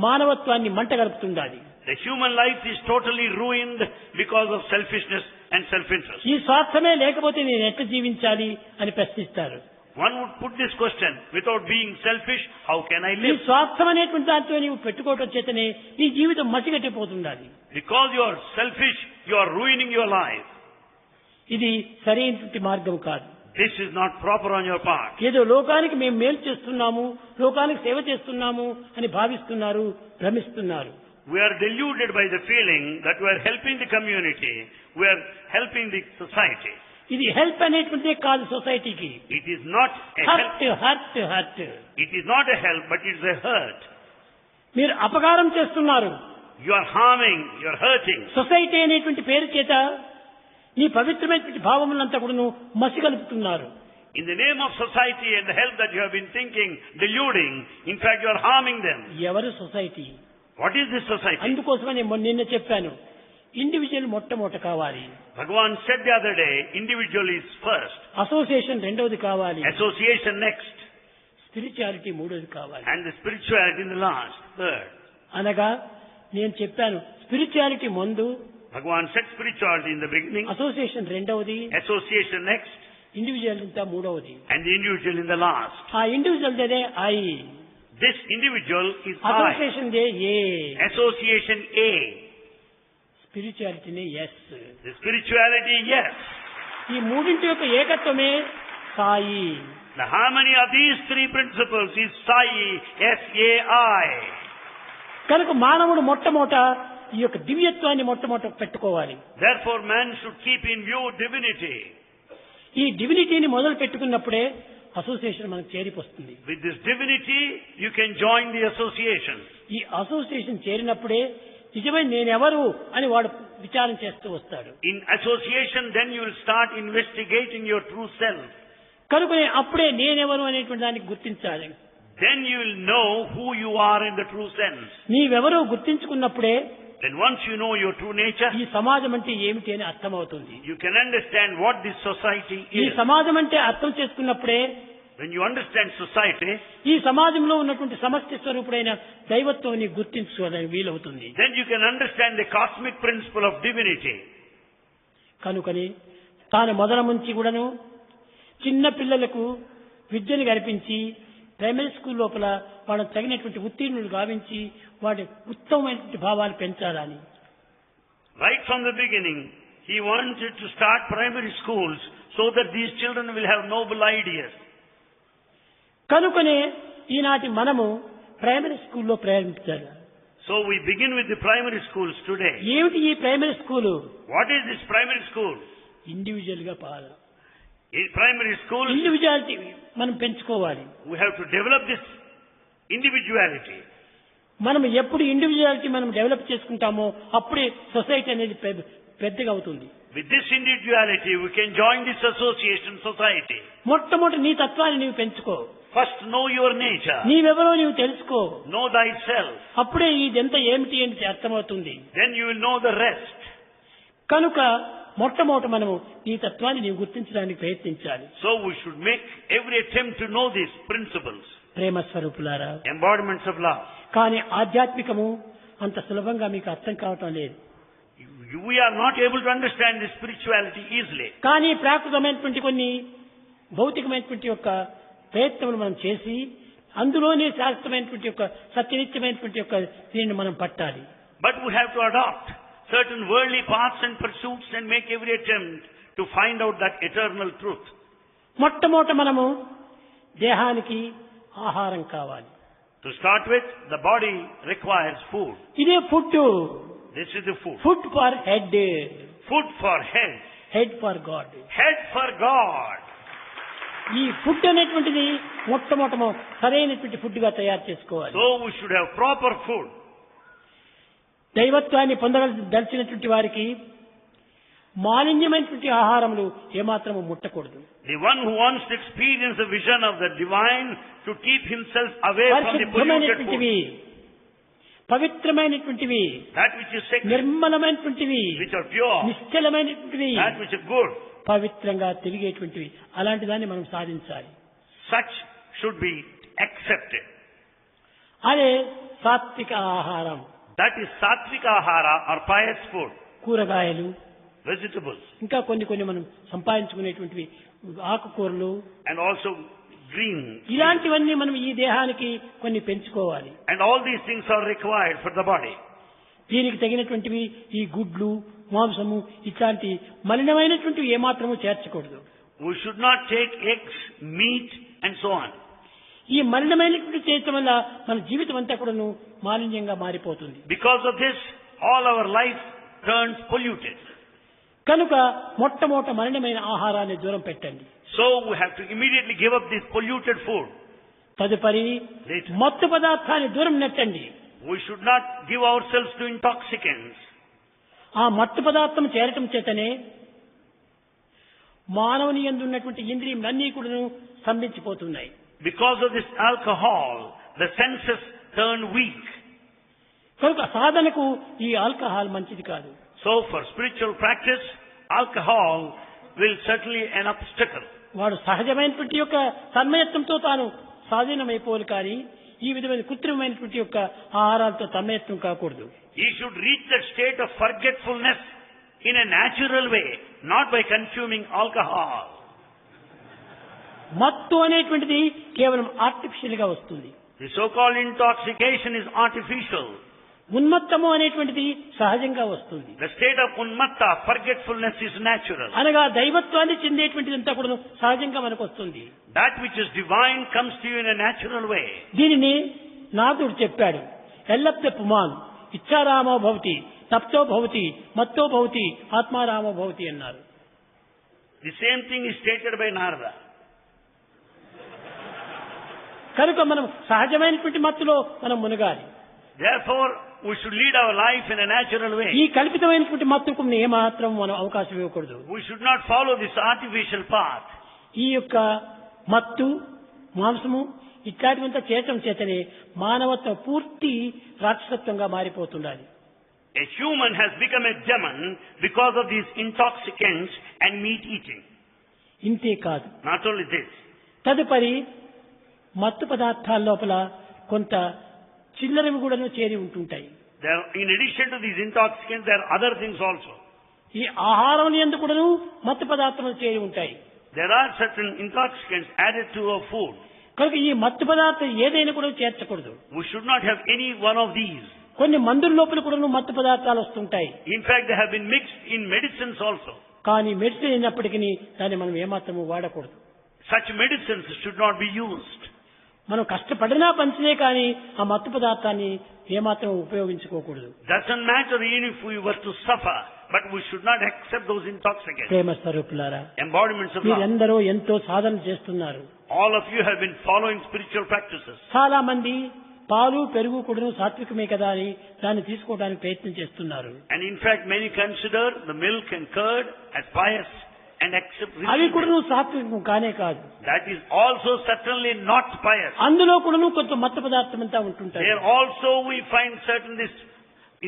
మానవత్వాన్ని మంట గలుపుతుండాలి. The human life is totally ruined because of selfishness and self-interest. ఈ స్వార్థమే లేకపోతే నేను ఎట్లా జీవించాలి అని ప్రశ్నిస్తారు. One would put this question, without being selfish, how can I ఈ live? స్వార్థం అనేటువంటి దాంతో నీవు పెట్టుకోవటం చేతనే నీ జీవితం మసిగట్టిపోతుండాలి. Because you are selfish, you are ruining your life. ఇది సరైనటువంటి మార్గం కాదు. This is not proper on your part. ఏదో లోకానికి మేము మేలు చేస్తున్నాము, లోకానికి సేవ చేస్తున్నాము అని భావిస్తున్నారు, భ్రమిస్తున్నారు. We are deluded by the feeling that we are helping the community, we are helping the society. ఇది హెల్ప్ అనేటువంటిదే కాదు సొసైటీకి. It is not a help. Hurt. It is not a help, but it is a hurt. మీరు అపకారం చేస్తున్నారు. You are harming, you are hurting. Society అనేటువంటి పేరు చేత ఈ పవిత్రమైనటువంటి భావములంతా కూడా మసిగలుపుతున్నారు. In the name of society and the help that you have been thinking, deluding, in fact you are harming them. ఎవరు society? What is this society? అందుకోసమని నిన్న చెప్పాను, ఇండివిజువల్ మొట్టమొదట కావాలి, Bhagavan said the other day, individual is first, association రెండవది కావాలి, association next, spirituality మూడవది కావాలి. and the spirituality in the last, third. అనగా నేను చెప్పాను స్పిరిచువాలిటీ ముందు, Bhagavan said spirituality in the beginning, association రెండవది, association next, ఇండివిజువల్ ఇంత మూడవది. and the individual in the last. ఆ ఇండివిజువల్ దే I, This individual is I. Association దే ఏ, Association A. స్పిరిచువాలిటీనే ఎస్. The spirituality, yes. ఈ మూడింటి యొక్క ఏకత్వమే Sai. The harmony of these three principles is Sai, S-A-I. కనుక మానవుడు మొట్టమొదట ఈ యొక్క దివ్యత్వాన్ని మొట్టమొదట పెట్టుకోవాలి. Therefore man should keep in view divinity. ఈ డివినిటీని మొదలు పెట్టుకున్నప్పుడే అసోసియేషన్ మనకు చేరిపోతుంది. With this divinity, you can join the association. ఈ అసోసియేషన్ చేరినప్పుడే నిజమైన నేనెవరు అని వాడు విచారం చేస్తూ వస్తాడు. In association, then you will start investigating your true self. కనుక అప్పుడే నేనెవరు అనేటువంటి దానికి గుర్తించాలి. Then you will know who you are in the true sense. నీవెవరో గుర్తించుకున్నప్పుడే Then once you know your true nature, ఈ సమాజం అంటే ఏమిటి అని అర్థమవుతుంది. you can understand what this society ఈ is. సమాజం అంటే అర్థం చేసుకున్నప్పుడే When you understand society, ఈ సమాజంలో ఉన్నటువంటి సమష్టి స్వరూపుడైన దైవత్వం ని గుర్తించుకోవడానికి వీలవుతుంది. then you can understand the cosmic principle of divinity. కనుకని తాను మొదల నుంచి కూడాను చిన్న పిల్లలకు విద్యను కల్పించి ప్రైమరీ స్కూల్ లోపల వాళ్ళకు తగినటువంటి ఉత్తీర్ణులు గావించి వాడి ఉత్తమమైనటువంటి భావాలు పెంచాలని. Right from the beginning, he wanted to start primary schools so that these children will have noble ideas. కనుకనే ఈనాటి మనము ప్రైమరీ స్కూల్లో ప్రారంభించాలి. So we begin with the primary schools today. ఏమిటి ఈ primary school? What is this primary school? Individual గా పాల In primary school, individuality మనం పెంచుకోవాలి. we have to develop this individuality. మనం ఎప్పుడు ఇండివిజువాలిటీ మనం డెవలప్ చేసుకుంటామో అప్పుడే సొసైటీ అనేది పెద్దగా అవుతుంది. With this individuality, we can join this association society. మొట్టమొదటి నీ తత్వాన్ని నీవు పెంచుకో. First know your nature. నీవెవరో నీవు తెలుసుకో. Know thyself. అప్పుడే ఇదంతా ఏమిటి అని అర్థమవుతుంది. Then you will know the rest. కనుక మొట్టమొదటి మనము ఈ తత్వాన్ని నీవు గుర్తించడానికి ప్రయత్నించాలి. So we should make every attempt to know these principles. ప్రేమ స్వరూపులారా, Embodiments of love. కానీ ఆధ్యాత్మికము అంత సులభంగా మీకు అర్థం కావటం లేదు. We are not able to understand this spirituality easily. కానీ ప్రాకృతమైనటువంటి కొన్ని భౌతికమైనటువంటి యొక్క ప్రయత్నములు మనం చేసి అందులోనే శాస్త్రమైనటువంటి యొక్క సత్యనిత్యమైనటువంటి యొక్క దీనిని మనం పట్టాలి. But we have to adopt certain worldly paths and pursuits and make every attempt to find out that eternal truth. మొట్టమొదట మనము దేహానికి ఆహారం కావాలి. To start with, the body requires food. ఇదే food. This is the food. Food for head, Food for head. Head for God. Head for God. ఈ food అనేటువంటిది మొట్టమొదట సరైనటువంటి ఫుడ్ గా తయారు చేసుకోవాలి. So we should have proper food. దైవత్వాన్ని పొందదలిచినటువంటి వారికి మాలిన్యమైనటువంటి ఆహారములు ఏమాత్రము ముట్టకూడదు. The one who wants to experience the vision of the divine to keep himself away from the polluted food. పరిశుద్ధమైనటువంటివి, పవిత్రమైనటువంటివి, That which is sacred, నిర్మలమైనటువంటివి, which are pure, నిశ్చలమైనటువంటివి, that which is good, పవిత్రంగా తిరిగేటువంటివి, అలాంటి దాన్ని మనం సాధించాలి. such should be accepted. అదే సాత్విక ఆహారం. That is sattvika ahara or pious food, కూరగాయలు, vegetables, ఇంకా కొన్ని మనం సంపాదించుకునేటువంటివి ఆకుకూరలు, and also green. ఇలాంటివన్నీ మనం ఈ దేహానికి కొన్ని పెంచుకోవాలి. And all these things are required for the body. దీనికి తగినటువంటివి ఈ గుడ్లు, మాంసము ఇట్లాంటి మలినమైనటువంటివి ఏమాత్రము చేర్చకూడదు. We should not take eggs, meat, and so on. ఈ మలినమైనటువంటి చేయటం వల్ల మన జీవితం అంతా కూడాను మాలిన్యంగా మారిపోతుంది. Because of this, all our life turns polluted. కనుక మొట్టమొదట మలినమైన ఆహారాన్ని దూరం పెట్టండి. So we have to immediately give up this polluted food. తదుపరి Later, మత్తు పదార్థాన్ని దూరం నెట్టండి. we should not give ourselves to intoxicants. ఆ మత్తు పదార్థం చేరటం చేతనే మానవుని యందు ఉన్నటువంటి ఇంద్రియములన్నీ కూడాను స్తంభించిపోతున్నాయి. Because of this alcohol, the senses turn weak. కనుక సాధనకు ఈ ఆల్కహాల్ మంచిది కాదు. So for spiritual practice, alcohol will certainly an obstacle. వాడు సహజమైనటువంటి యొక్క తన్మయత్వంతో తాను స్వాధీనమైపోవాలి, కానీ ఈ విధమైన కృత్రిమైనటువంటి యొక్క ఆహారాలతో తన్మయత్వం కాకూడదు. He should reach that state of forgetfulness in a natural way, not by consuming alcohol. మత్తు అనేటువంటిది కేవలం ఆర్టిఫిషియల్ గా వస్తుంది. The so-called intoxication is artificial. ఉన్మత్తము అనేటువంటిది సహజంగా వస్తుంది. The state of unmatta, forgetfulness, is natural. అనగా దైవత్వాన్ని చెందేటువంటిదంతా కూడా సహజంగా మనకు వస్తుంది. That which is divine comes to you in a natural way. దీనిని నాథుడు చెప్పాడు, ఎల్లప్త పుమాన్ ఇచ్చారామో భవతి, తప్తో భవతి, మత్తో భవతి, ఆత్మారామో భవతి అన్నారు. The same thing is stated by Narada. కనుక మనం సహజమైనటువంటి మత్తులో మనం మునగాలి. Therefore, we should lead our life in a natural way. ఈ కల్పితమైనటువంటి మత్తుకు ఏమాత్రం మనం అవకాశం ఇవ్వకూడదు. We should not follow this artificial path. ఈ యొక్క మత్తు, మాంసము ఇట్లాంటివంతా చేయటం చేతనే మానవత్వం పూర్తి రాక్షసత్వంగా మారిపోతుండాలి. A human has become a demon because of these intoxicants and meat eating. ఇంతే కాదు, Not only this, తదుపరి మత్తు పదార్థాల లోపల కొంత చిల్లరవి కూడా చేరి ఉంటుంటాయి. there, in addition to these intoxicants, there are other things also. ఈ ఆహారం యందు కూడాను మత్తు పదార్థములు చేరి ఉంటాయి. There are certain intoxicants added to our food. కనుక ఈ మత్తు పదార్థం ఏదైనా కూడా చేర్చకూడదు. We should not have any one of these. కొన్ని మందుల లోపల కూడాను మత్తు పదార్థాలు వస్తుంటాయి. In fact, they have been mixed in medicines also. కానీ మెడిసిన్ అయినప్పటికీ దాన్ని మనం ఏమాత్రము వాడకూడదు. Such medicines should not be used. మనం కష్టపడినా పంచినే కానీ ఆ మత్తు పదార్థాన్ని ఏమాత్రం ఉపయోగించుకోకూడదు. Doesn't matter even if we were to suffer, but we should not accept those intoxicants. ప్రేమ స్వరూపులారా, Embodiments of love. మీరందరూ ఎంతో సాధన చేస్తున్నారు. All of you have been following spiritual practices. చాలా మంది పాలు పెరుగు కూడాను సాత్వికమే కదా అని దాన్ని తీసుకోవడానికి ప్రయత్నం చేస్తున్నారు. And in fact, many consider the milk and curd as pious and accept అవి receiving. కూడాను సాత్వికం కానే కాదు. That is also certainly not pious. అందులో కూడాను కొంత మత్తు పదార్థం అంతా ఉంటుంటాయి. There also we find certain this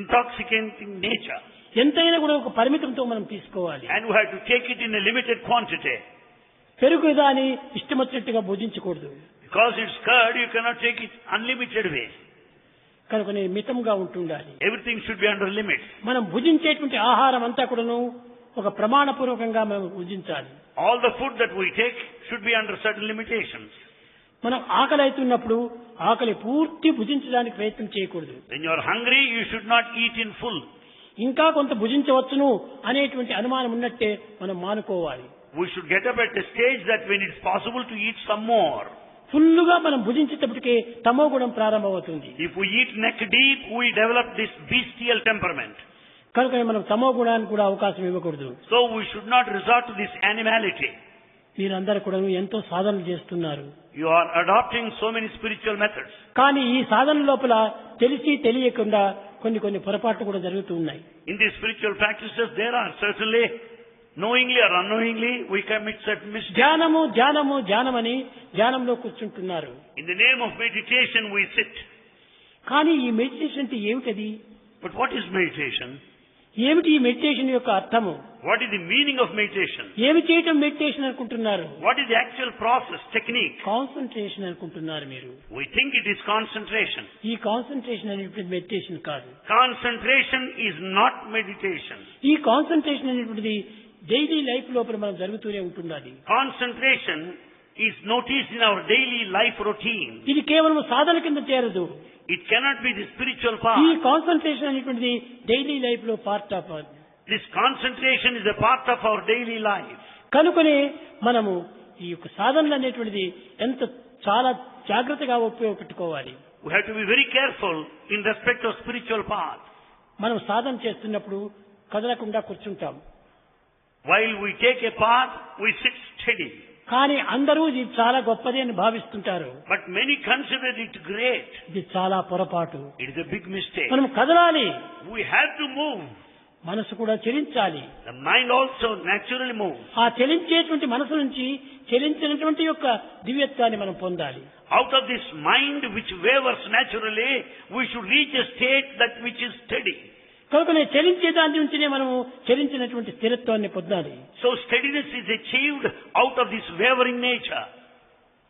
intoxicating nature. ఎంతైనా కూడా ఒక పరిమితంతో మనం తీసుకోవాలి. And we have to take it in a limited quantity. పెరుగు దాని ఇష్టం వచ్చినట్టుగా భుజించకూడదు. Because it's curd, you cannot take it unlimited way. కనుక మితంగా ఉంటుండాలి. Everything should be under limits. మనం భుజించేటువంటి ఆహారం అంతా కూడాను ఒక ప్రమాణపూర్వకంగా మనం భుజించాలి. All the food that we take should be under certain limitations. మనం ఆకలి అవుతున్నప్పుడు ఆకలి పూర్తి భుజించడానికి ప్రయత్నం చేయకూడదు. When you are hungry, you should not eat in full. ఇంకా కొంత భుజించవచ్చును అనేటువంటి అనుమానం ఉన్నట్టే మనం మానుకోవాలి. We should get up at a stage that when it's possible to eat some more. ఫుల్లుగా మనం భుజించేటప్పటికే తమో గుణం ప్రారంభమవుతుంది. If we eat neck deep, we develop this bestial temperament. కనుక మనం తమో గుణానికి కూడా అవకాశం ఇవ్వకూడదు. So we should not resort to this animality. మీరందరూ కూడా ఎంతో సాధనలు చేస్తున్నారు. You are adopting so many spiritual methods. కానీ ఈ సాధన లోపల తెలిసి తెలియకుండా కొన్ని పొరపాట్లు కూడా జరుగుతూ ఉన్నాయి. In these spiritual practices, there are certainly knowingly or unknowingly, we commit certain mistakes. ధ్యానము ధ్యానము ధ్యానమని ధ్యానంలో కూర్చుంటున్నారు. In the name of meditation, we sit. కానీ ఈ మెడిటేషన్ అంటే ఏమిటది? But what is meditation? ఏమిటి ఈ మెడిటేషన్ యొక్క అర్థము? What is the meaning of meditation? ఏమి చేయటం మెడిటేషన్ అనుకుంటున్నారు? What is the actual process, technique? Concentration అనుకుంటున్నారు మీరు. We think it is concentration. ఈ కాన్సన్ట్రేషన్ అనేటువంటి మెడిటేషన్ కాదు. Concentration is not meditation. ఈ కాన్సన్ట్రేషన్ అనేటువంటిది డైలీ లైఫ్ లోపల మనం జరుగుతూనే ఉంటున్నది. Concentration is noticed in our daily life routine. ఇది కేవలం సాధన కింద చేరదు. It cannot be the spiritual ఈ part. కాన్సన్ట్రేషన్ అనేటువంటిది డైలీ లైఫ్ లో part of. This concentration is a part of our daily life. కనుకనే మనము ఈ యొక్క సాధనలు అనేటువంటిది ఎంత చాలా జాగ్రత్తగా ఉపయోగపెట్టుకోవాలి. We have to be very careful in respect of spiritual path. మనం సాధన చేస్తున్నప్పుడు కదలకుండా కూర్చుంటాం. While we take a path, we sit steady. కానీ అందరూ ఇది చాలా గొప్పది అని భావిస్తుంటారు. But many consider it great. ఇది చాలా పొరపాటు. It is a big mistake. మనం కదలాలి. We have to move. మనసు కూడా చలించాలి. The mind also naturally moves. ఆ చలించేటువంటి మనసు నుంచి చలించినటువంటి యొక్క దివ్యత్వాన్ని మనం పొందాలి. Out of this mind which wavers naturally, we should reach a state that which is steady. కనుకనే చలించే దాని నుంచినే మనము చలించినటువంటి స్థిరత్వాన్ని పొందాలి. So steadiness is achieved out of this wavering nature.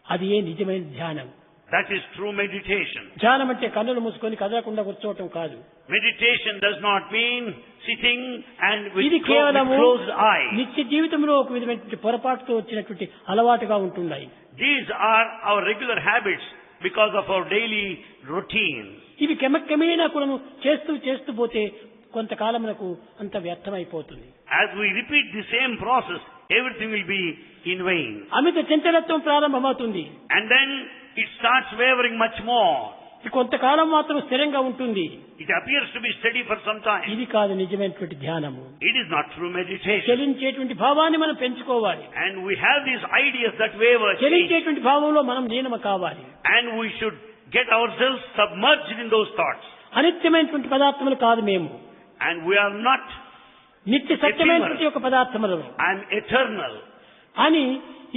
అది ఏ నిజమైన ధ్యానం. That is true meditation. ధ్యానం అంటే కన్నులు మూసుకొని కదలకుండా కూర్చోవటం కాదు. Meditation does not mean sitting and ఇది with కేవలము closed eyes. నిత్య జీవితంలో ఒక విధమైనటువంటి పొరపాటుతో వచ్చినటువంటి అలవాటుగా ఉంటున్నాయి. These are our regular habits because of our daily routine. ఇవి క్రమక్రమేణా కూడా చేస్తూ చేస్తూ పోతే కొంతకాలమునకు అంత వ్యర్థమైపోతుంది. As we repeat the same process, everything will be in vain. అమిత చంచలత్వం ప్రారంభమవుతుంది. And then it starts wavering much more. ఇది కొంతకాలం మాత్రం స్థిరంగా ఉంటుంది. It appears to be steady for some time. ఇది కాదు నిజమైనటువంటి ధ్యానము. It is not true meditation. చలించేటువంటి భావాన్ని మనం పెంచుకోవాలి. And we have these ideas that waver. చలించేటువంటి భావంలో మనం లీనమ కావాలి. And we should get ourselves submerged in those thoughts. అనిత్యమైనటువంటి పదార్థములు కాదు మేము. And we are not. నిత్య సత్యమైనటువంటి ఒక పదార్థములు. I am eternal. అని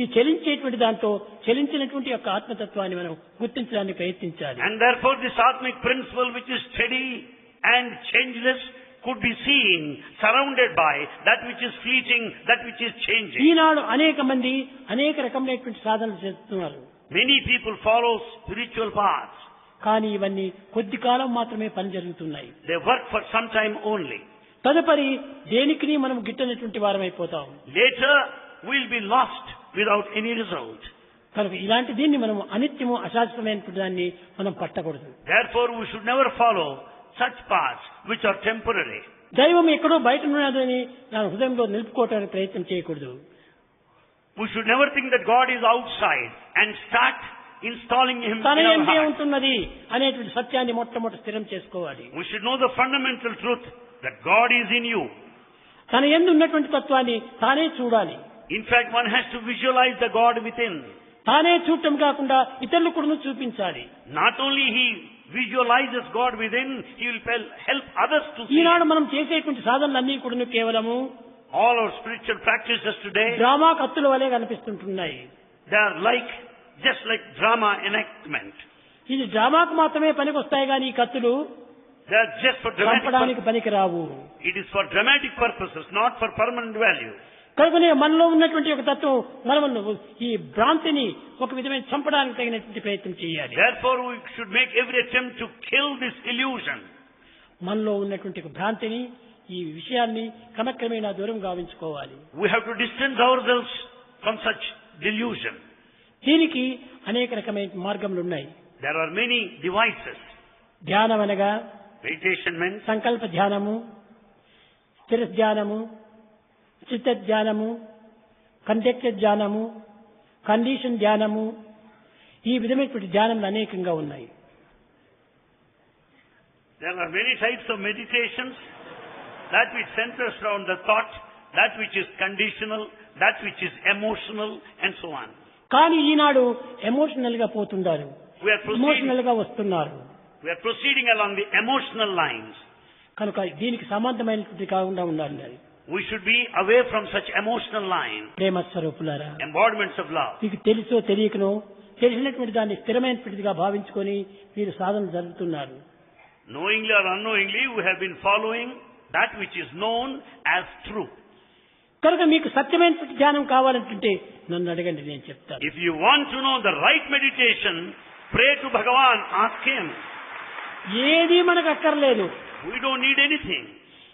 ఈ చలించేటువంటి దాంతో చలించినటువంటి యొక్క ఆత్మతత్వాన్ని మనం గుర్తించడానికి ప్రయత్నించాలి. And therefore this Atmic principle which is steady and changeless could be seen surrounded by that which is fleeting, that which is changing. ఈనాడు అనేక మంది అనేక రకమైనటువంటి సాధనలు చేస్తున్నారు. Many people follow spiritual paths. కానీ ఇవన్నీ కొద్ది కాలం మాత్రమే పని జరుగుతున్నాయి. They work for some time only. తదుపరి దేనికి మనం గిట్టనటువంటి వారమైపోతాం. Later we'll be lost without any result. కనుక ఇలాంటి దీన్ని మనం అనిత్యము అశాశ్వతమైనటువంటి దాన్ని మనం పట్టకూడదు. Therefore we should never follow such paths which are temporary. దైవం ఎక్కడో బయట ఉన్నదని నా హృదయంలో నిలుపుకోవడానికి ప్రయత్నం చేయకూడదు. We should never think that God is outside and start installing Him in తన our ఎందే heart. ఉంటున్నది అనేటువంటి సత్యాన్ని మొట్టమొదటి స్థిరం చేసుకోవాలి. We should know the fundamental truth that God is in you. తన యందు ఉన్నటువంటి తత్వాన్ని తానే చూడాలి. In fact, one has to visualize the God within. తానే చూడటం కాకుండా ఇతరులు కూడా చూపించాలి. Not only he visualizes God within, he will help others to see. ఈనాడు మనం చేసేటువంటి సాధనలన్నీ కూడా కేవలము All our spiritual practices today, drama కత్తుల వలె కనిపిస్తుంటున్నాయి. they are just like drama enactment. ఇది డ్రామాకు మాత్రమే పనికొస్తాయి కానీ ఈ కత్తులు They are just for dramatic చంపడానికి పనికిరావు. It is for dramatic purposes, not for permanent value. కనుకనే మనలో ఉన్నటువంటి ఒక తత్వం మనం ఈ భ్రాంతిని ఒక విధమైన చంపడానికి తగినటువంటి ప్రయత్నం చేయాలి. Therefore we should make every attempt to kill this illusion. మనలో ఉన్నటువంటి ఒక భ్రాంతిని ఈ విషయాన్ని క్రమక్రమేణా దూరం గావించుకోవాలి. We have to distance ourselves from such delusion. దీనికి అనేక రకమైన మార్గములు ఉన్నాయి. There are many devices. ధ్యానం అనగా Meditation means సంకల్ప ధ్యానము, స్థిర ధ్యానము, చిత్త ధ్యానము, కంటెక్టెడ్ ధ్యానము, కండిషన్ ధ్యానము, ఈ విధమైనటువంటి ధ్యానములు అనేకంగా ఉన్నాయి. there are many types of meditations. That which centers around the thought, that which is conditional, that which is emotional, and so on. కానీ ఈనాడు ఎమోషనల్ గా పోతున్నారు, We are ఎమోషనల్ గా వస్తున్నారు. proceeding along the emotional lines. కనుక దీనికి సంబంధమైనటువంటి కాకుండా ఉండాలి. We should be away from such emotional line, ప్రేమ స్వరూపులారా, embodiments of love. మీకు తెలుసో తెలియకనో తెలిసినటువంటి దాన్ని స్థిరమైనటువంటిదిగా భావించుకొని మీరు సాధన జరుపుతున్నారు. Knowingly or unknowingly, we have been following that which is known as true. కనుక మీకు సత్యమైనటువంటి ధ్యానం కావాలంటుంటే నన్ను అడగండి, నేను చెప్తాను. If you want to know the right meditation, pray to Bhagavan, ask him. ఏది మనకు అక్కర్లేదు, We don't need anything.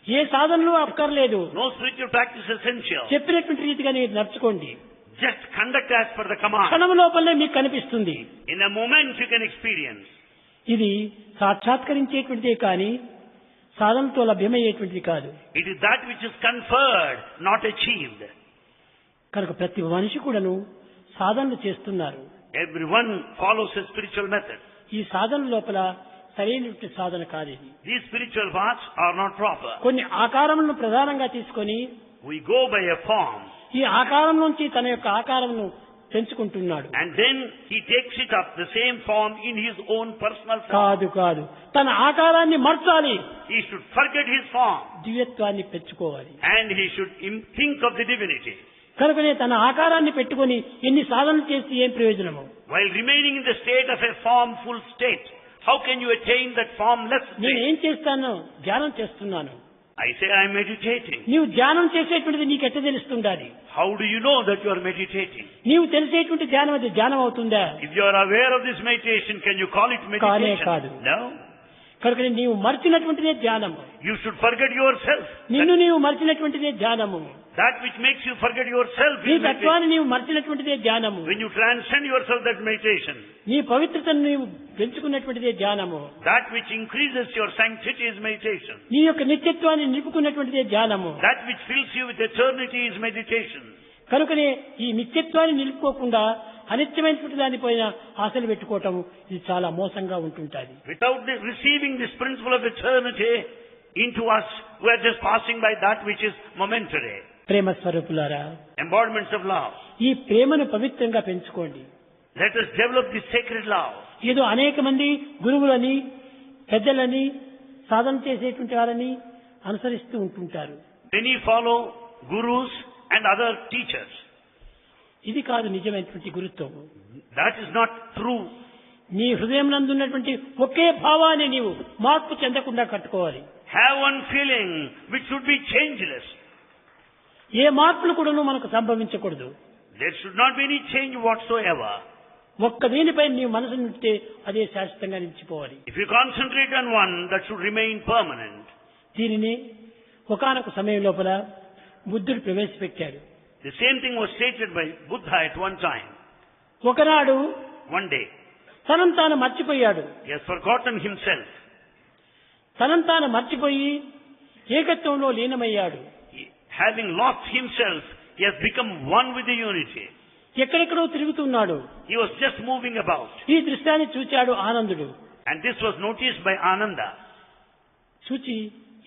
ఏ సాధనలు అక్కర్లేదు. No spiritual practice essential. చెప్పినటువంటి రీతిగా మీరు నడుచుకోండి. Just conduct as per the command. క్షణం లోపలనే మీకు కనిపిస్తుంది. In a moment you can experience. ఇది సాక్షాత్కరించేటువంటిదే కానీ సాధనతో లభ్యమయ్యేటువంటిది కాదు. It is that which is conferred, not achieved. కనుక ప్రతి మనిషి కూడాను సాధనలు చేస్తున్నారు. Everyone follows a spiritual method. ఈ సాధన లోపల సరైనటువంటి సాధన కాదు ఇది. These spiritual paths are not proper. కొన్ని ఆకారములను ప్రధానంగా తీసుకొని We go by a form, ఈ ఆకారం నుంచి తన యొక్క ఆకారమును పెంచుకుంటున్నాడు. and then he takes it up, the same form, in his own personal form. కాదు కాదు, తన ఆకారాన్ని మార్చాలి, He should forget his form, దివ్యత్వాన్ని పెంచుకోవాలి. and he should think of the divinity. కనుకనే తన ఆకారాన్ని పెట్టుకొని ఎన్ని సాధనలు చేసి ఏం ప్రయోజనము? While remaining in the state of a formful state, how can you attain that formless నేను state? ఏం చేస్తాను? ధ్యానం చేస్తున్నాను. I say I am meditating. నీవు ధ్యానం చేసేటువంటిది నీకు ఎట్ట తెలుస్తుండాలి? How do you know that you are meditating? నీవు తెలిసేటువంటి ధ్యానం అది ధ్యానం అవుతుందా? If you are aware of this meditation, can you call it కానే meditation? కాదు. No. కనుక నీవు మర్చినటువంటిదే ధ్యానము. You should forget yourself. నిన్ను నీవు మర్చినటువంటిదే ధ్యానము. That which makes you forget yourself నీ is meditation. తత్వాన్ని నీవు మర్చినటువంటిదే ధ్యానము. When you transcend yourself, that meditation. నీ పవిత్రతను నీవు పెంచుకున్నటువంటిదే ధ్యానము. That which increases your sanctity is meditation. నీ యొక్క నిత్యత్వాన్ని నిలుపుకున్నటువంటిదే ధ్యానము. That which fills you with eternity is meditation. కనుకనే ఈ నిత్యత్వాన్ని నిలుపుకోకుండా అనిత్యమైనటువంటి దానిపైన ఆశలు పెట్టుకోవటం ఇది చాలా మోసంగా ఉంటుంటుంది. Without receiving this principle of eternity into us, we are just passing by that which is momentary. ప్రేమ స్వరూపులారా, Embodiments of love. ఈ ప్రేమను పవిత్రంగా పెంచుకోండి. Let us develop this sacred love. ఏదో అనేక మంది గురువులని పెద్దలని సాధన చేసేటువంటి వారని అనుసరిస్తూ ఉంటుంటారు. Many follow gurus and other teachers. ఇది కాదు నిజమైనటువంటి గురుత్వం. That is not true. నీ హృదయం నందున్నటువంటి ఒకే భావాన్ని నీవు మార్పు చెందకుండా కట్టుకోవాలి. Have one feeling which should be changeless. ఏ మార్పులు కూడాను మనకు సంభవించకూడదు. There should not be any change whatsoever. ఒక్క దీనిపై నీ మనసు నింపితే అదే శాశ్వతంగా నిలిచిపోవాలి. If you concentrate on one, that should remain permanent. దీనిని ఒకానొక సమయం లోపల బుద్ధుడు ప్రవేశపెట్టాడు. The same thing was stated by Buddha at one time. ఒకనాడు One day, తనను తాను మర్చిపోయాడు. he has forgotten himself. తనను తాను మర్చిపోయి ఏకత్వంలో లీనమయ్యాడు. Having lost himself, he has become one with the unity. ఎక్కడెక్కడో తిరుగుతున్నాడు. He was just moving about. ఈ దృశ్యాన్ని చూచాడు ఆనందుడు. And this was noticed by Ananda. చూచి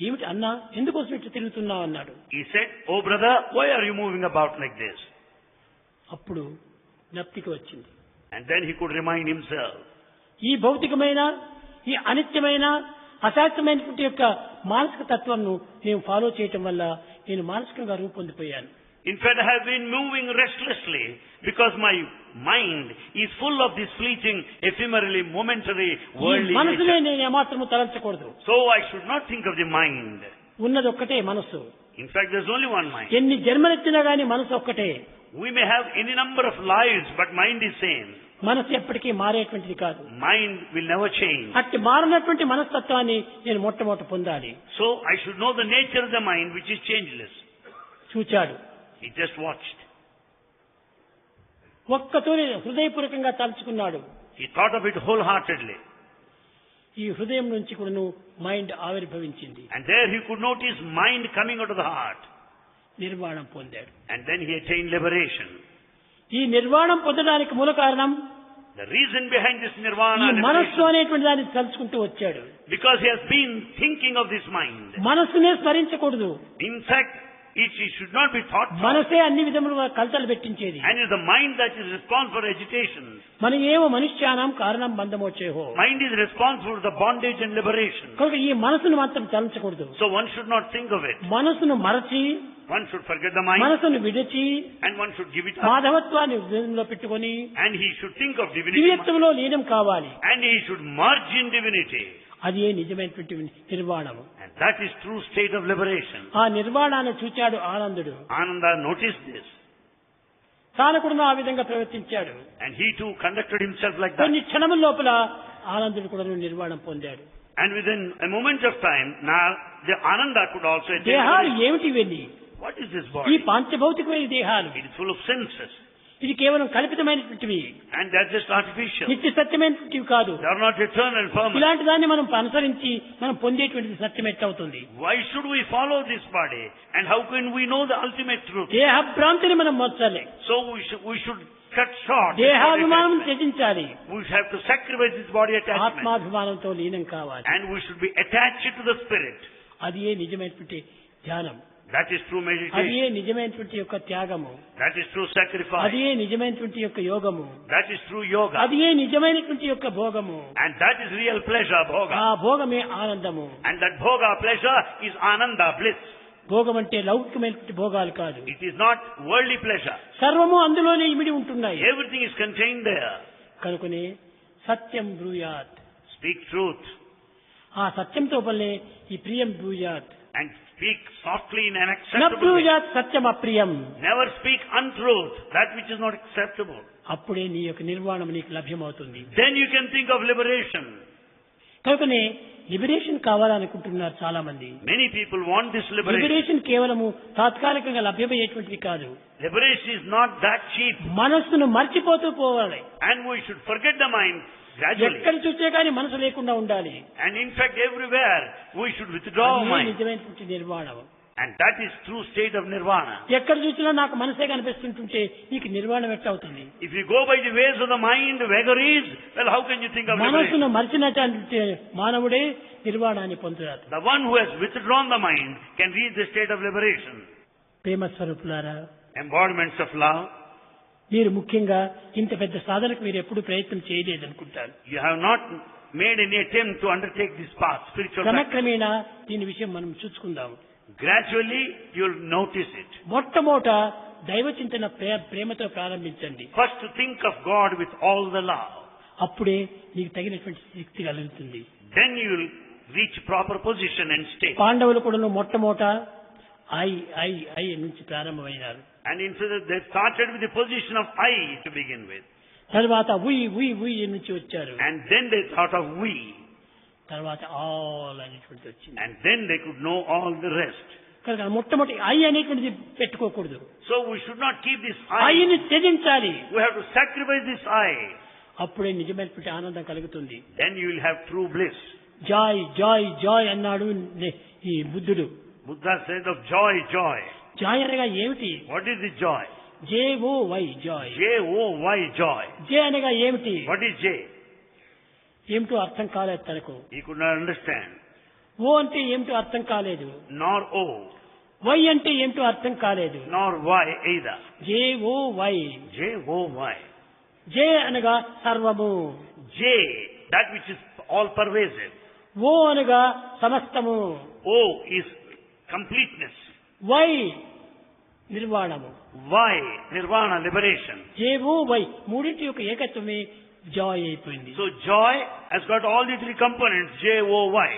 ఏమిటి అన్నా, ఎందుకోసం ఇట్లా తిరుగుతున్నావు అన్నాడు. He said, "Oh brother, why are you moving about like this?" అప్పుడు జ్ఞప్తికి వచ్చింది. And then he could remind himself. ఈ భౌతికమైన ఈ అనిత్యమైన అశాశ్వతమైనటువంటి యొక్క మానసిక తత్వంను నేను ఫాలో చేయటం వల్ల నేను మానసికంగా రూపొందిపోయాను. In fact, I have been moving restlessly because my mind is full of this fleeting, ephemerally, momentary, ఈ worldly మనసునే nature. నేను ఏమాత్రము తలంచకూడదు. So I should not think of the mind. ఉన్నది ఒక్కటే మనసు. In fact, there's only one mind. ఎన్ని జన్మలెత్తినా గాని మనసు ఒక్కటే. We may have any number of lives, but mind is same. మనసు ఎప్పటికీ మారేటువంటిది కాదు. Mind will never change. అట్టి మారినటువంటి మనస్తత్వాన్ని నేను మొట్టమొదట పొందాలి. So I should know the nature of the mind, which is changeless. చూచాడు. He just watched. ఒక్కతోనే హృదయపూర్వకంగా తలుచుకున్నాడు. He thought of it wholeheartedly. ఈ హృదయం నుంచి కూడాను మైండ్ ఆవిర్భవించింది. And there he could notice mind coming out of the heart. నిర్వాణం పొందాడు. And then he attained liberation. ఈ నిర్వాణం పొందడానికి మూల కారణం The reason behind this ఈ nirvana మనస్సు liberation, అనేటువంటి దాన్ని తలుచుకుంటూ వచ్చాడు. because he has been thinking of this mind. మనస్సునే స్మరించకూడదు. In fact, It should not be thought thought. మనసే అన్ని విధములుగా కలతలు పెట్టించేది. And it's the mind that is responsible for agitation. మన ఏమో మనుష్యానం కారణం బంధమోచేహో. Mind is responsible for the bondage and liberation. కనుక ఈ మనసును మాత్రం తలంచకూడదు. So one should not think of it. మనసును మరచి, One should forget the mind. మనసును విడిచి, And one should give it up. మాధవత్వాన్ని హృదయంలో పెట్టుకొని And he should think of divinity. దివ్యత్వంలో లీనం కావాలి. And he should merge in divinity. అది ఏ నిజమైనటువంటి నిర్వాణము. And that is true state of liberation. ఆ నిర్వాణాన్ని చూచాడు ఆనందుడు. Ananda noticed this. సాధకుడును ఆ విధంగా ప్రవర్తించాడు. And he too conducted himself like that. కొన్ని క్షణముల లోపల ఆనందుడు కూడా నిర్వాణం పొందాడు. And within a moment of time, now the Ananda could also attain దేహాలు liberation. ఏమిటి ఇవన్నీ? What is this ఈ body? పాంచభౌతికమైన దేహాలు It is full of senses. ఇది కేవలం కల్పితమైనటువంటివి, And that's just artificial. నిత్య సత్యమైనటువంటివి కాదు. They are not eternal, permanent. ఇలాంటి దాన్ని మనం అనుసరించి మనం పొందేటువంటిది సత్యం ఎట్లవుతుంది? Why should we follow this body? And how can we know the ultimate truth? దేహ భ్రాంతిని మనం మోచాలి. So we should cut short. this body దేహాభిమానం attachment. త్యజించాలి. We have to sacrifice this body attachment. ఆత్మాభిమానంతో లీనం కావాలి. And we should be attached to the spirit. అది ఏ నిజమైనటువంటి ధ్యానం, That is true అది meditation. ఏ నిజమైనటువంటి యొక్క త్యాగము, That is true sacrifice. అది ఏ నిజమైనటువంటి యొక్క యోగము, That is true yoga. అది ఏ నిజమైనటువంటి యొక్క భోగము. And that is real pleasure, bhoga. ఆ భోగమే ఆనందము. And that bhoga pleasure is ananda, bliss. భోగం అంటే లౌకికమైనటువంటి భోగాలు కాదు. It is not worldly pleasure. సర్వము అందులోనే ఇమిడి ఉంటున్నాయి. Everything is contained there. కనుకనే సత్యం బ్రూయాత్, Speak truth ఆ సత్యంతో వల్లే ఈ ప్రియం బ్రూయాత్. and speak softly in an న acceptable way. బ్రూయాత్ Satyam అప్రియం. Never speak untruth, that which is not acceptable. అప్పుడే నీ యొక్క నిర్వాణం నీకు లభ్యమవుతుంది. Then you can think of liberation. కనుకనే లిబరేషన్ కావాలనుకుంటున్నారు చాలా మంది. Many people want this liberation. Liberation కేవలము తాత్కాలికంగా లభ్యమయ్యేటువంటిది కాదు. Liberation is not that cheap. మనస్సును మర్చిపోతూ పోవాలి. And we should forget the mind gradually. ఎక్కడ చూస్తే కానీ మనసు లేకుండా ఉండాలి. And in fact, everywhere we should withdraw our అది mind. నిజమైనటువంటి నిర్వాణం. And that is true state of nirvana. ఎక్కడ చూసినా నాకు మనసే కనిపిస్తుంటుంటే నీకు నిర్వాణం ఎట్లా అవుతుంది? If you go by the ways of the mind, vagaries, well, how can you think of మనసును liberation? మర్చినటువంటి మానవుడే నిర్వాణాన్ని పొందుతాడు. The one who has withdrawn the mind can reach the state of liberation. ప్రేమ స్వరూపులారా, Embodiments of love. మీరు ముఖ్యంగా ఇంత పెద్ద సాధనకు మీరు ఎప్పుడు ప్రయత్నం చేయలేదనుకుంటారు. You have not made any attempt to undertake this path, spiritual practice. క్రమక్రమేణా దీని విషయం మనం చూసుకుందాం. Gradually, you'll notice it. మొట్టమొదట దైవ చింతన ప్రేమతో ప్రారంభించండి. First to think of God with all the love. అప్పుడే నీకు తగినటువంటి శక్తి కలుగుతుంది. Then you will reach proper position and state. పాండవులు కూడా మొట్టమొదట ఐ నుంచి ప్రారంభమైనారు. And instead they started with the position of I to begin with. తర్వాత ఉయ్ నుంచి వచ్చారు. And then they thought of we. తర్వాత ఆల్ అనేటువంటిది వచ్చింది. And then they could know all the rest. కనుక మొట్టమొదటి ఐ అనేటువంటిది పెట్టుకోకూడదు. So we should not keep this ఐని I. త్యజించాలి. We have to sacrifice this I. అప్పుడే నిజమైనటువంటి ఆనందం కలుగుతుంది. Then you will have true bliss. Joy Joy Joy అన్నాడు ఈ బుద్ధుడు. Buddha said of joy, joy. Joy అనగా ఏమిటి? What is the joy? JOY Joy. J-O-Y, joy. జే అనగా ఏమిటి? What is J? ఏమిటో అర్థం కాలేదు తనకు. He could not understand. ఓ అంటే ఏమిటో అర్థం కాలేదు. Nor O. వై అంటే ఏమిటో అర్థం కాలేదు. Nor Y either. JOY. J-O-Y. జే అనగా సర్వము. J, that which is all pervasive. ఓ అనగా సమస్తము. O is completeness. వై నిర్వాణము. Y, nirvana, liberation. JOY మూడింటి యొక్క ఏకత్వమే జాయ్ అయిపోయింది. So joy has got all the three components, J-O-Y.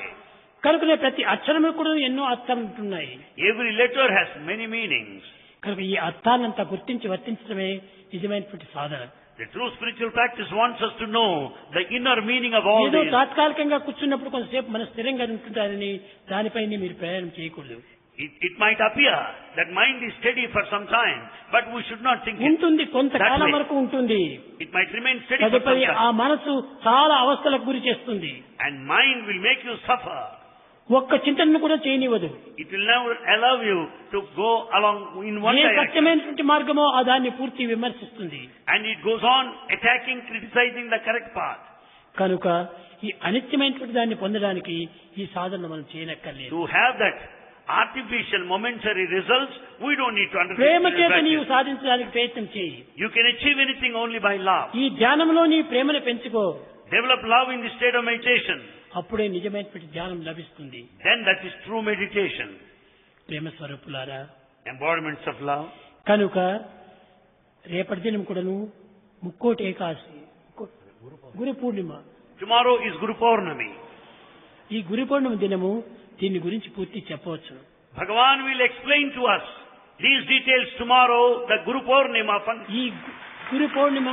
కనుకనే ప్రతి అక్షరము కూడా ఎన్నో అర్థాలు ఉంటున్నాయి. Every letter has many meanings. కనుక ఈ అర్థాన్నంతా గుర్తించి వర్తించడమే నిజమైనటువంటి సాధన. The true spiritual practice wants us to know the inner meaning of all ఏదో these. తాత్కాలికంగా కూర్చున్నప్పుడు కొంతసేపు మన స్థిరంగా ఉంటుంటారని దానిపైనే మీరు ప్రయాణం చేయకూడదు. It might appear that mind is steady for some time, but we should not think it. ఉంటుంది, కొంతకాలం that way. వరకు ఉంటుంది. It might remain steady for some తదుపరి ఆ time. మనసు చాలా అవస్థలకు గురి చేస్తుంది. And mind will make you suffer. ఒక్క చింతనను కూడా చేయనివ్వదు. It will never allow you to go along in one A direction. సత్యమైనటువంటి మార్గమో ఆ దాన్ని పూర్తి విమర్శిస్తుంది. And it goes on attacking, criticizing the correct path. కనుక ఈ అనిత్యమైనటువంటి దాన్ని పొందడానికి ఈ సాధన మనం చేయనక్కర్లేదు. To have that artificial, momentary results, we don't need to Prema undertake చేత నీవు practice. సాధించడానికి ప్రయత్నం చేయి. You can achieve anything only by love. ఈ ధ్యానంలో నీ ప్రేమను పెంచుకో. Develop love in the state of meditation. అప్పుడే నిజమైనటువంటి ధ్యానం లభిస్తుంది. Then that is true meditation. ప్రేమ స్వరూపులారా, Embodiments of love. కనుక రేపటి దినం కూడాను Mukkoti Ekadashi, Guru Purnima. Tomorrow is Guru Purnami. ఈ గురు పూర్ణిమ దినము దీని గురించి పూర్తి చెప్పవచ్చు. Bhagavan will explain to us these details tomorrow, the Guru Purnima function. ఈ గురు పూర్ణిమ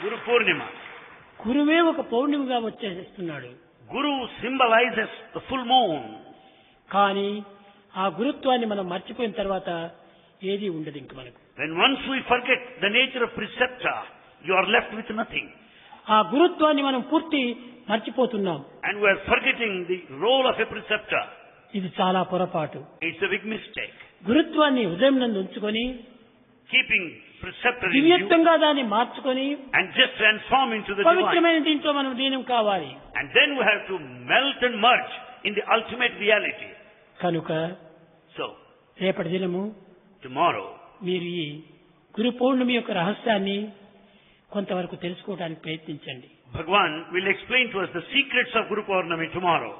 Guru Purnima. గురువే ఒక పౌర్ణిమగా వచ్చేస్తున్నాడు. Guru symbolizes the full moon. కానీ ఆ గురుత్వాన్ని మనం మర్చిపోయిన తర్వాత ఏది ఉండదు ఇంక మనకు. When once we forget the nature of preceptor, you are left with nothing. ఆ గురుత్వాన్ని మనం పూర్తి మర్చిపోతున్నాం. And we are forgetting the role of a preceptor. ఇది చాలా పొరపాటు. It's a big mistake. గురుత్వాన్ని హృదయం నందు ఉంచుకొని Keeping preceptor in you దివ్యత్వంగా దాన్ని మార్చుకొని and just transform into the divine. పవిత్రమైన దీంట్లో మనం లీనం కావాలి. And then we have to melt and merge in the ultimate reality. కనుక So, రేపటి దినము tomorrow, మీరు ఈ గురు పౌర్ణమి యొక్క రహస్యాన్ని కొంతవరకు తెలుసుకోవడానికి ప్రయత్నించండి. Bhagavan will explain to us the secrets of Guru Purnami tomorrow.